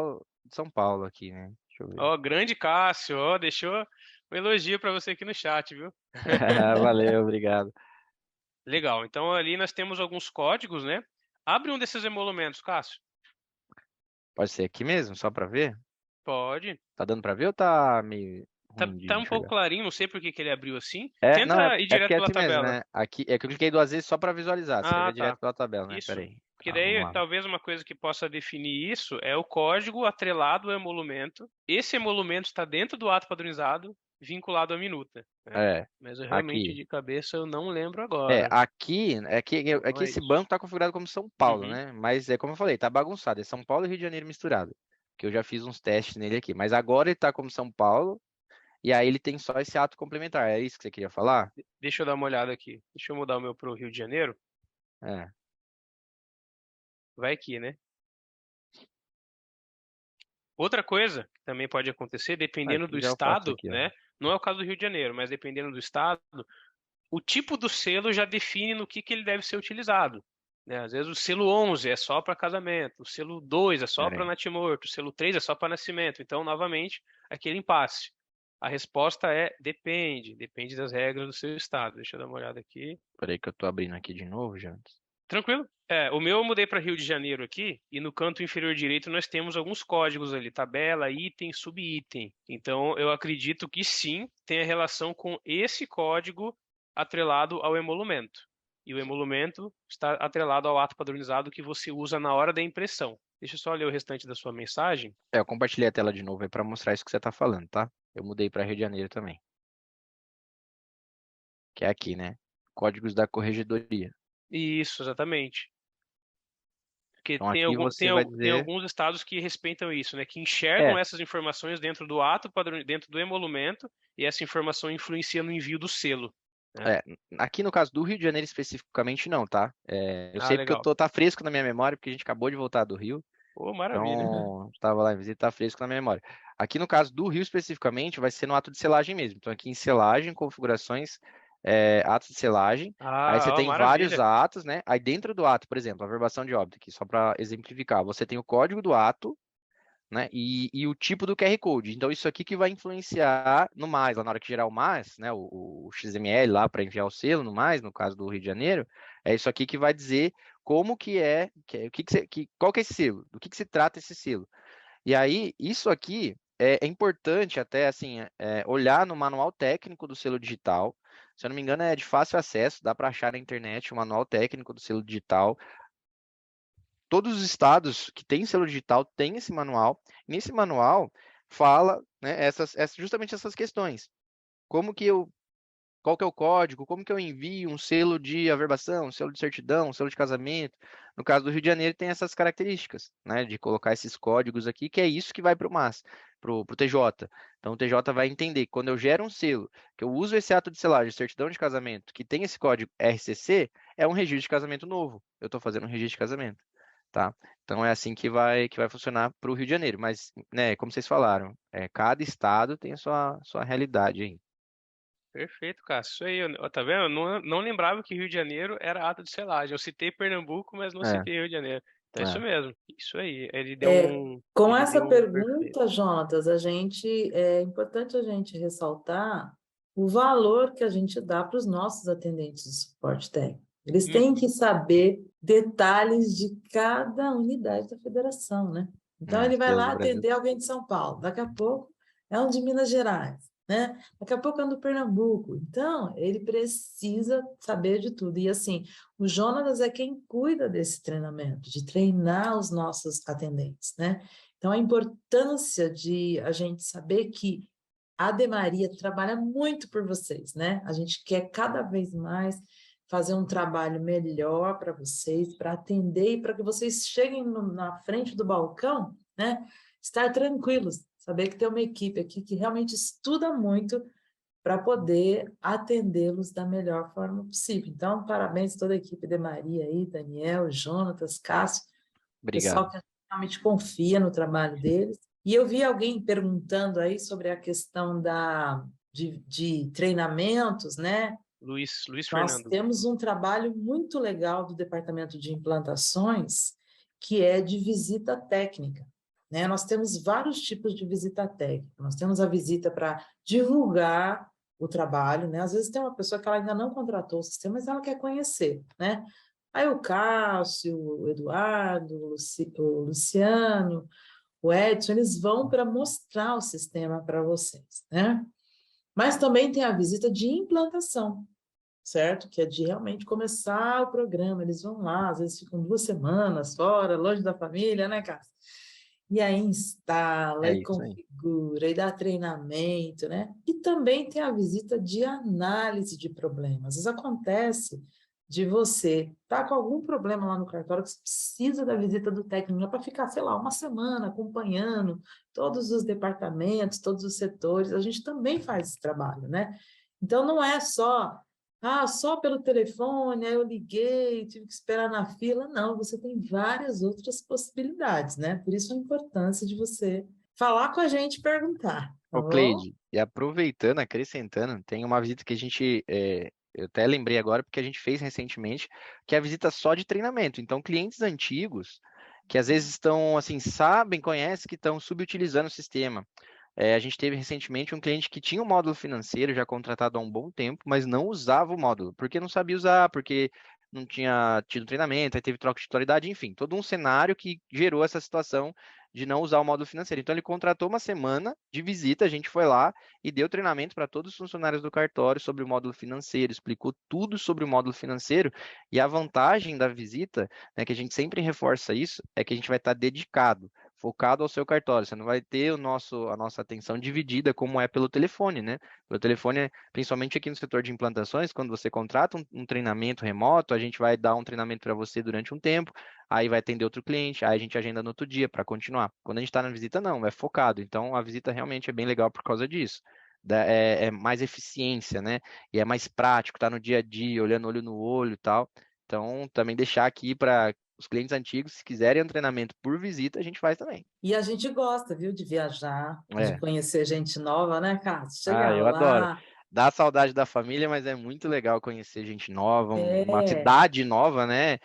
[SPEAKER 2] o de São Paulo aqui, né? Deixa eu ver.
[SPEAKER 5] Grande Cássio, deixou um elogio para você aqui no chat, viu?
[SPEAKER 2] Valeu, obrigado.
[SPEAKER 5] Legal. Então ali nós temos alguns códigos, né? Abre um desses emolumentos, Cássio.
[SPEAKER 2] Pode ser aqui mesmo, só para ver?
[SPEAKER 5] Pode.
[SPEAKER 2] Tá dando para ver ou tá meio ruim de
[SPEAKER 5] Tá um
[SPEAKER 2] enxergar?
[SPEAKER 5] pouco clarinho, não sei por que ele abriu assim.
[SPEAKER 2] Não,
[SPEAKER 5] Tenta ir direto
[SPEAKER 2] porque é
[SPEAKER 5] pela
[SPEAKER 2] aqui mesmo,
[SPEAKER 5] tabela.
[SPEAKER 2] né? Aqui, é que eu cliquei 2 vezes só para visualizar, você vai direto pela tabela, né?
[SPEAKER 5] Isso.
[SPEAKER 2] Peraí.
[SPEAKER 5] Porque
[SPEAKER 2] Vamos
[SPEAKER 5] daí,
[SPEAKER 2] lá.
[SPEAKER 5] talvez uma coisa que possa definir isso é o código atrelado ao emolumento. Esse emolumento está dentro do ato padronizado, vinculado à minuta. Né? Mas eu realmente,
[SPEAKER 2] aqui.
[SPEAKER 5] de cabeça, eu não lembro agora.
[SPEAKER 2] Aqui esse banco tá configurado como São Paulo, né? Mas é como eu falei, tá bagunçado. É São Paulo e Rio de Janeiro misturado. Que eu já fiz uns testes nele aqui. Mas agora ele tá como São Paulo, e aí ele tem só esse ato complementar. É isso que você queria falar?
[SPEAKER 5] Deixa eu dar uma olhada aqui. Deixa eu mudar o meu pro Rio de Janeiro. Vai aqui, né? Outra coisa que também pode acontecer, dependendo do estado,
[SPEAKER 2] aqui,
[SPEAKER 5] né? Não é o caso do Rio de Janeiro, mas dependendo do estado, o tipo do selo já define no que ele deve ser utilizado. né? Às vezes o selo 11 é só para casamento, o selo 2 é só para
[SPEAKER 2] Peraí.
[SPEAKER 5] natimorto, o selo 3 é só para nascimento. Então, novamente, aquele impasse. A resposta é depende das regras do seu estado. Deixa eu dar uma olhada aqui.
[SPEAKER 2] Peraí que eu tô abrindo aqui de novo, Jonas.
[SPEAKER 5] Tranquilo? O meu eu mudei para Rio de Janeiro aqui, e no canto inferior direito nós temos alguns códigos ali, tabela, item, subitem. Então, eu acredito que sim, tenha relação com esse código atrelado ao emolumento. E o emolumento está atrelado ao ato padronizado que você usa na hora da impressão. Deixa eu só ler o restante da sua mensagem.
[SPEAKER 2] Eu compartilhei a tela de novo aí para mostrar isso que você tá falando, tá? Eu mudei para Rio de Janeiro também. Que é aqui, né? Códigos da corregedoria.
[SPEAKER 5] Isso, exatamente. Porque
[SPEAKER 2] Então aqui você vai
[SPEAKER 5] tem
[SPEAKER 2] dizer...
[SPEAKER 5] alguns estados que respeitam isso, né? Que
[SPEAKER 2] É,
[SPEAKER 5] enxergam essas informações dentro do ato, dentro do emolumento, e essa informação influencia no envio do selo, né?
[SPEAKER 2] aqui no caso do Rio de Janeiro especificamente não, tá? Eu sei porque
[SPEAKER 5] Legal.
[SPEAKER 2] tá fresco na minha memória, porque a gente acabou de voltar do Rio.
[SPEAKER 5] Pô, maravilha.
[SPEAKER 2] Então, estava lá em visita, tá fresco na minha memória. Aqui no caso do Rio especificamente, vai ser no ato de selagem mesmo. Então aqui em selagem, configurações, atos de selagem. Aí você tem vários
[SPEAKER 5] Maravilha.
[SPEAKER 2] atos, né? Aí dentro do ato, por exemplo, a averbação de óbito aqui, só para exemplificar, você tem o código do ato, né? E o tipo do QR Code. Então, isso aqui que vai influenciar no mais, lá na hora que gerar o mais, né? O XML lá para enviar o selo no mais, no caso do Rio de Janeiro, é isso aqui que vai dizer como que é, qual que é esse selo, do que se trata esse selo. E aí, isso aqui é importante até, assim, olhar no manual técnico do selo digital. Se eu não me engano, é de fácil acesso, dá para achar na internet o manual técnico do selo digital. Todos os estados que têm selo digital têm esse manual. Nesse manual fala, né, justamente essas questões. Qual que é o código? Como que eu envio um selo de averbação, um selo de certidão, um selo de casamento? No caso do Rio de Janeiro tem essas características, né, de colocar esses códigos aqui, que é isso que vai para o MAS, para o TJ. Então o TJ vai entender que quando eu gero um selo, que eu uso esse ato de selagem, certidão de casamento, que tem esse código RCC, é um registro de casamento novo. Eu estou fazendo um registro de casamento. Tá? Então é assim que vai funcionar para o Rio de Janeiro. Mas, né, como vocês falaram, cada estado tem a sua realidade aí.
[SPEAKER 5] Perfeito, Cássio. Isso aí, tá vendo? Eu não lembrava que Rio de Janeiro era ato de selagem. Eu citei Pernambuco, mas não
[SPEAKER 2] É,
[SPEAKER 5] citei Rio de Janeiro. Então é isso
[SPEAKER 2] é.
[SPEAKER 5] mesmo. Isso aí.
[SPEAKER 1] Com
[SPEAKER 5] Ele
[SPEAKER 1] essa
[SPEAKER 5] deu um perfeito.
[SPEAKER 1] pergunta, Jonatas, é importante a gente ressaltar o valor que a gente dá para os nossos atendentes de suporte técnico. Eles têm que saber detalhes de cada unidade da federação, né? Então, ele vai
[SPEAKER 2] Aqui
[SPEAKER 1] lá
[SPEAKER 2] no Brasil.
[SPEAKER 1] atender alguém de São Paulo, daqui a pouco é um de Minas Gerais, né? Daqui a pouco é um do Pernambuco. Então, ele precisa saber de tudo. E, assim, o Jonatas é quem cuida desse treinamento, de treinar os nossos atendentes, né? Então, a importância de a gente saber que a Ademaria trabalha muito por vocês, né? A gente quer cada vez mais fazer um trabalho melhor para vocês, para atender e para que vocês cheguem na frente do balcão, né? Estar tranquilos, saber que tem uma equipe aqui que realmente estuda muito para poder atendê-los da melhor forma possível. Então, parabéns a toda a equipe de Maria aí, Daniel, Jonatas, Cássio, pessoal
[SPEAKER 2] Obrigado.
[SPEAKER 1] que realmente confia no trabalho deles. E eu vi alguém perguntando aí sobre a questão de treinamentos, né?
[SPEAKER 5] Luiz
[SPEAKER 1] Nós
[SPEAKER 5] Fernando.
[SPEAKER 1] temos um trabalho muito legal do Departamento de Implantações, que é de visita técnica, né? Nós temos vários tipos de visita técnica. Nós temos a visita para divulgar o trabalho, né? Às vezes tem uma pessoa que ela ainda não contratou o sistema, mas ela quer conhecer, né? Aí o Cássio, o Eduardo, o Luciano, o Edson, eles vão para mostrar o sistema para vocês, né? Mas também tem a visita de implantação, certo? Que é de realmente começar o programa. Eles vão lá, às vezes ficam 2 semanas fora, longe da família, né, Cássio? E aí instala,
[SPEAKER 2] É
[SPEAKER 1] e
[SPEAKER 2] isso aí.
[SPEAKER 1] configura, e dá treinamento, né? E também tem a visita de análise de problemas. Às vezes acontece de você estar com algum problema lá no cartório que você precisa da visita do técnico para ficar, sei lá, 1 semana acompanhando todos os departamentos, todos os setores. A gente também faz esse trabalho, né? Então, não é só pelo telefone, aí eu liguei, tive que esperar na fila. Não, você tem várias outras possibilidades, né? Por isso a importância de você falar com a gente e perguntar, tá
[SPEAKER 2] Ô,
[SPEAKER 1] bom?
[SPEAKER 2] Cleide, e aproveitando, acrescentando, tem uma visita que a gente eu até lembrei agora porque a gente fez recentemente, que é a visita só de treinamento. Então, clientes antigos que às vezes estão, assim, sabem, conhecem que estão subutilizando o sistema. A gente teve recentemente um cliente que tinha um módulo financeiro já contratado há um bom tempo, mas não usava o módulo, porque não sabia usar, porque não tinha tido treinamento, aí teve troca de titularidade, enfim, todo um cenário que gerou essa situação de não usar o módulo financeiro. Então, ele contratou uma semana de visita, a gente foi lá e deu treinamento para todos os funcionários do cartório sobre o módulo financeiro, explicou tudo sobre o módulo financeiro, e a vantagem da visita, né, que a gente sempre reforça isso, é que a gente vai estar dedicado, focado ao seu cartório. Você não vai ter a nossa atenção dividida como é pelo telefone, né? Pelo telefone, principalmente aqui no setor de implantações, quando você contrata um treinamento remoto, a gente vai dar um treinamento para você durante um tempo, aí vai atender outro cliente, aí a gente agenda no outro dia para continuar. Quando a gente está na visita, não, é focado. Então, a visita realmente é bem legal por causa disso. É mais eficiência, né? E é mais prático, tá no dia a dia, olhando olho no olho e tal. Então, também deixar aqui para os clientes antigos, se quiserem um treinamento por visita, a gente faz também.
[SPEAKER 1] E a gente gosta, viu, de viajar, de
[SPEAKER 2] É.
[SPEAKER 1] conhecer gente nova, né, Cássio?
[SPEAKER 2] Ah,
[SPEAKER 1] Chegar
[SPEAKER 2] eu adoro.
[SPEAKER 1] lá,
[SPEAKER 2] Dá saudade da família, mas é muito legal conhecer gente nova, uma
[SPEAKER 1] é.
[SPEAKER 2] cidade nova, né?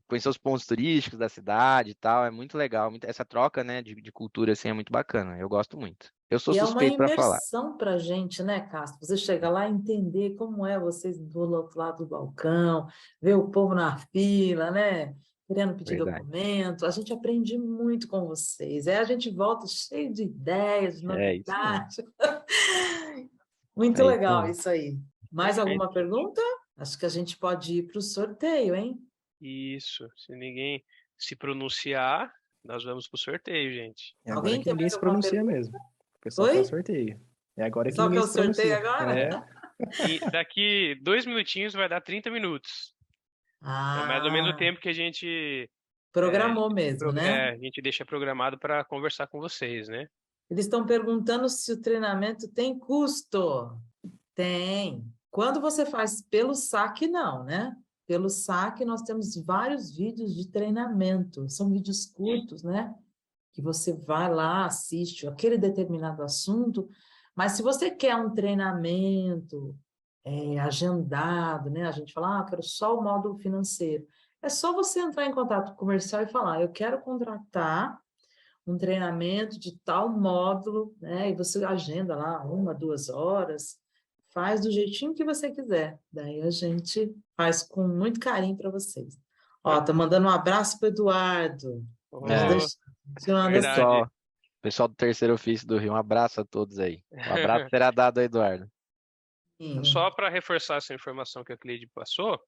[SPEAKER 2] Conhecer os pontos turísticos da cidade e tal, é muito legal. Essa troca, né, de cultura, assim, é muito bacana. Eu gosto muito. Eu sou
[SPEAKER 1] E é uma
[SPEAKER 2] suspeito para falar.
[SPEAKER 1] imersão para a gente, né, Cássio? Você chega lá e entender como é vocês do outro lado do balcão, ver o povo na fila, né? Querendo pedir
[SPEAKER 2] Verdade.
[SPEAKER 1] documento. A gente aprende muito com vocês. Aí a gente volta cheio de ideias, de
[SPEAKER 2] É isso mesmo.
[SPEAKER 1] novidades. Muito
[SPEAKER 2] É isso
[SPEAKER 1] legal
[SPEAKER 2] mesmo.
[SPEAKER 1] isso aí. Mais
[SPEAKER 5] Perfeito.
[SPEAKER 1] alguma pergunta? Acho que a gente pode ir para o sorteio, hein?
[SPEAKER 5] Isso. Se ninguém se pronunciar, nós vamos pro sorteio, gente.
[SPEAKER 4] É agora
[SPEAKER 1] Alguém
[SPEAKER 4] que
[SPEAKER 1] tem
[SPEAKER 4] ninguém
[SPEAKER 1] mais
[SPEAKER 4] se
[SPEAKER 1] alguma
[SPEAKER 4] pronuncia
[SPEAKER 1] pergunta?
[SPEAKER 4] mesmo. O pessoal quer o
[SPEAKER 1] Oi?
[SPEAKER 4] sorteio. É agora que
[SPEAKER 1] Só que
[SPEAKER 4] ninguém
[SPEAKER 1] eu
[SPEAKER 4] se
[SPEAKER 1] sorteio
[SPEAKER 4] pronuncia.
[SPEAKER 1] agora?
[SPEAKER 4] É.
[SPEAKER 5] E daqui 2 minutinhos vai dar 30 minutos. É mais ou menos o
[SPEAKER 1] Ah,
[SPEAKER 5] tempo que a gente,
[SPEAKER 1] programou mesmo, né?
[SPEAKER 5] a gente deixa programado para conversar com vocês, né?
[SPEAKER 1] Eles estão perguntando se o treinamento tem custo. Tem. Quando você faz pelo saque, não, né? Pelo saque, nós temos vários vídeos de treinamento. São vídeos curtos, né? Que você vai lá, assiste aquele determinado assunto. Mas se você quer um treinamento agendado, né? A gente fala, quero só o módulo financeiro. É só você entrar em contato com o comercial e falar, eu quero contratar um treinamento de tal módulo, né? E você agenda lá 1, 2 horas, faz do jeitinho que você quiser. Daí a gente faz com muito carinho para vocês. Ó, tô mandando um abraço para o Eduardo. Nos
[SPEAKER 2] É,
[SPEAKER 1] deixando assim.
[SPEAKER 5] Verdade.
[SPEAKER 2] pessoal do Terceiro Ofício do Rio, um abraço a todos aí. O abraço será dado a Eduardo.
[SPEAKER 5] Só para reforçar essa informação que a Cleide passou,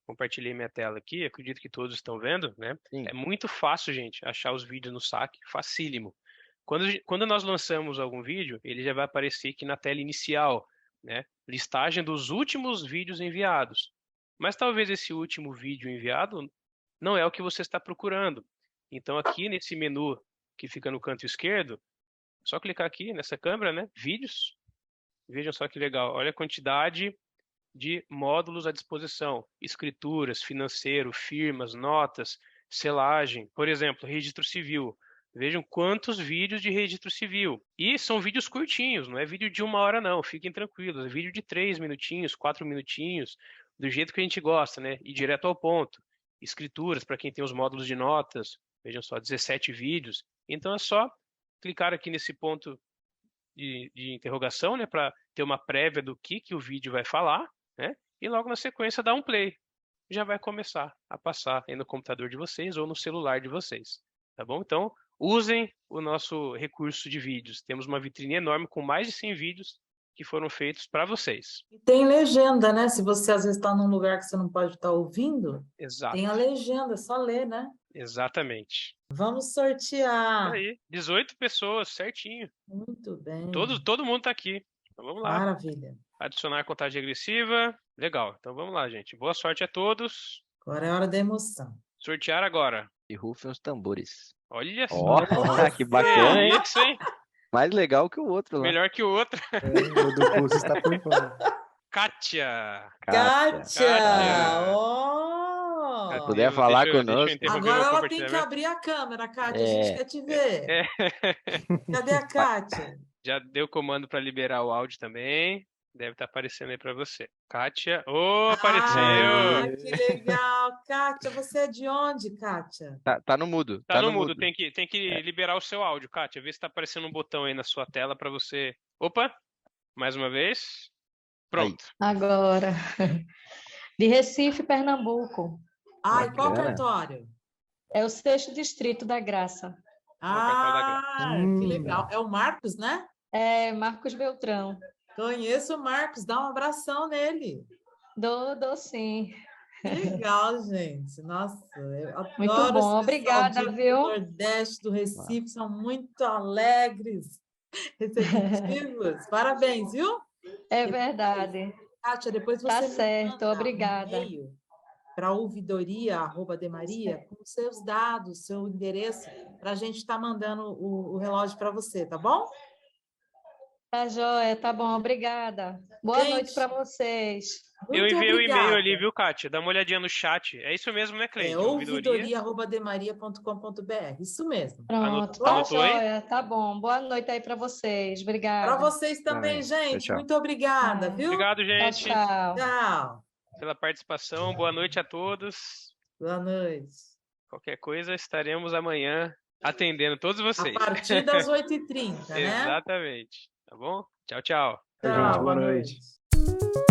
[SPEAKER 5] compartilhei minha tela aqui, acredito que todos estão vendo, né?
[SPEAKER 2] Sim.
[SPEAKER 5] É muito fácil, gente, achar os vídeos no saque, facílimo. Quando nós lançamos algum vídeo, ele já vai aparecer aqui na tela inicial, né? Listagem dos últimos vídeos enviados. Mas talvez esse último vídeo enviado não é o que você está procurando. Então aqui nesse menu que fica no canto esquerdo, só clicar aqui nessa câmera, né? Vídeos. Vejam só que legal. Olha a quantidade de módulos à disposição: escrituras, financeiro, firmas, notas, selagem, por exemplo, registro civil. Vejam quantos vídeos de registro civil. E são vídeos curtinhos, não é vídeo de 1 hora não, fiquem tranquilos. É vídeo de 3 minutinhos, 4 minutinhos, do jeito que a gente gosta, né? E direto ao ponto. Escrituras, para quem tem os módulos de notas, vejam só, 17 vídeos. Então é só clicar aqui nesse ponto de interrogação, né, para ter uma prévia do que o vídeo vai falar, né? E logo na sequência dar um play. Já vai começar a passar aí no computador de vocês ou no celular de vocês, tá bom? Então, usem o nosso recurso de vídeos. Temos uma vitrine enorme com mais de 100 vídeos que foram feitos para vocês.
[SPEAKER 1] Tem legenda, né? Se você às vezes está num lugar que você não pode estar ouvindo,
[SPEAKER 5] Exato.
[SPEAKER 1] tem a legenda, é só ler, né?
[SPEAKER 5] Exatamente.
[SPEAKER 1] Vamos sortear.
[SPEAKER 5] Aí, 18 pessoas, certinho.
[SPEAKER 1] Muito bem.
[SPEAKER 5] Todo mundo está aqui. Então vamos lá.
[SPEAKER 1] Maravilha.
[SPEAKER 5] Adicionar contagem regressiva. Legal. Então vamos lá, gente. Boa sorte a todos.
[SPEAKER 1] Agora é hora da emoção.
[SPEAKER 5] Sortear agora.
[SPEAKER 2] E rufem os tambores.
[SPEAKER 5] Olha
[SPEAKER 2] Ó,
[SPEAKER 5] só.
[SPEAKER 2] que bacana, hein?
[SPEAKER 5] Isso, hein?
[SPEAKER 2] Mais legal que o outro lá.
[SPEAKER 5] Melhor que o outro.
[SPEAKER 4] O do curso está por fora.
[SPEAKER 5] Kátia.
[SPEAKER 1] Kátia!
[SPEAKER 2] Se
[SPEAKER 1] Oh!
[SPEAKER 2] puder falar
[SPEAKER 5] Deixa eu
[SPEAKER 2] conosco.
[SPEAKER 5] interromper
[SPEAKER 1] Agora
[SPEAKER 5] meu
[SPEAKER 1] ela tem que
[SPEAKER 5] compartilhamento.
[SPEAKER 1] abrir a câmera, Kátia. A gente quer te ver. Cadê a Kátia?
[SPEAKER 5] Já deu comando para liberar o áudio também. Deve estar aparecendo aí para você. Kátia. Ô, apareceu!
[SPEAKER 1] Que legal. Kátia, você é de onde, Kátia?
[SPEAKER 2] Tá no mudo.
[SPEAKER 5] Tá no mudo. Tem que liberar o seu áudio, Kátia. Vê se tá aparecendo um botão aí na sua tela para você. Opa! Mais uma vez. Pronto.
[SPEAKER 6] Agora. De Recife, Pernambuco.
[SPEAKER 1] Ai, qual
[SPEAKER 2] Bacana.
[SPEAKER 1] cartório?
[SPEAKER 6] É o 6º Distrito da Graça.
[SPEAKER 1] Que legal. É o Marcos, né?
[SPEAKER 6] É Marcos Beltrão.
[SPEAKER 1] Conheço o Marcos, dá um abração nele.
[SPEAKER 6] Dou sim.
[SPEAKER 1] Que legal, gente. Nossa, eu adoro
[SPEAKER 6] Muito
[SPEAKER 1] esse
[SPEAKER 6] bom.
[SPEAKER 1] pessoal
[SPEAKER 6] Obrigada,
[SPEAKER 1] do
[SPEAKER 6] viu?
[SPEAKER 1] Nordeste, do Recife, são muito alegres, receptivos. Parabéns, viu?
[SPEAKER 6] É verdade.
[SPEAKER 1] Kátia, depois você
[SPEAKER 6] Tá
[SPEAKER 1] me
[SPEAKER 6] certo,
[SPEAKER 1] manda
[SPEAKER 6] obrigada.
[SPEAKER 1] um e-mail para ouvidoria@demaria com seus dados, seu endereço, para a gente estar mandando o relógio para você, tá bom?
[SPEAKER 6] Tá joia, tá bom, obrigada. Boa
[SPEAKER 1] Gente,
[SPEAKER 6] noite para vocês.
[SPEAKER 5] Eu
[SPEAKER 1] Muito
[SPEAKER 5] enviei o e-mail ali,
[SPEAKER 1] obrigada.
[SPEAKER 5] viu, Kátia? Dá uma olhadinha no chat. É isso mesmo, né, Cleide?
[SPEAKER 1] ouvidoria@demaria.com.br. Isso mesmo.
[SPEAKER 6] Pronto, tá
[SPEAKER 5] Anotou aí?
[SPEAKER 6] joia, tá bom. Boa noite aí para vocês.
[SPEAKER 1] Para
[SPEAKER 6] Obrigada.
[SPEAKER 1] vocês também, gente.
[SPEAKER 2] Tchau.
[SPEAKER 1] Muito obrigada,
[SPEAKER 6] É.
[SPEAKER 1] viu?
[SPEAKER 5] Obrigado,
[SPEAKER 6] Tchau,
[SPEAKER 5] gente,
[SPEAKER 6] tchau.
[SPEAKER 1] Tchau.
[SPEAKER 5] pela participação. Boa noite a todos.
[SPEAKER 1] Boa noite.
[SPEAKER 5] Qualquer coisa, estaremos amanhã atendendo todos
[SPEAKER 1] A
[SPEAKER 5] vocês.
[SPEAKER 1] partir das 8h30, né?
[SPEAKER 5] Exatamente. Tá bom? Tchau, tchau.
[SPEAKER 4] Gente,
[SPEAKER 1] Tchau,
[SPEAKER 4] boa noite.
[SPEAKER 1] noite.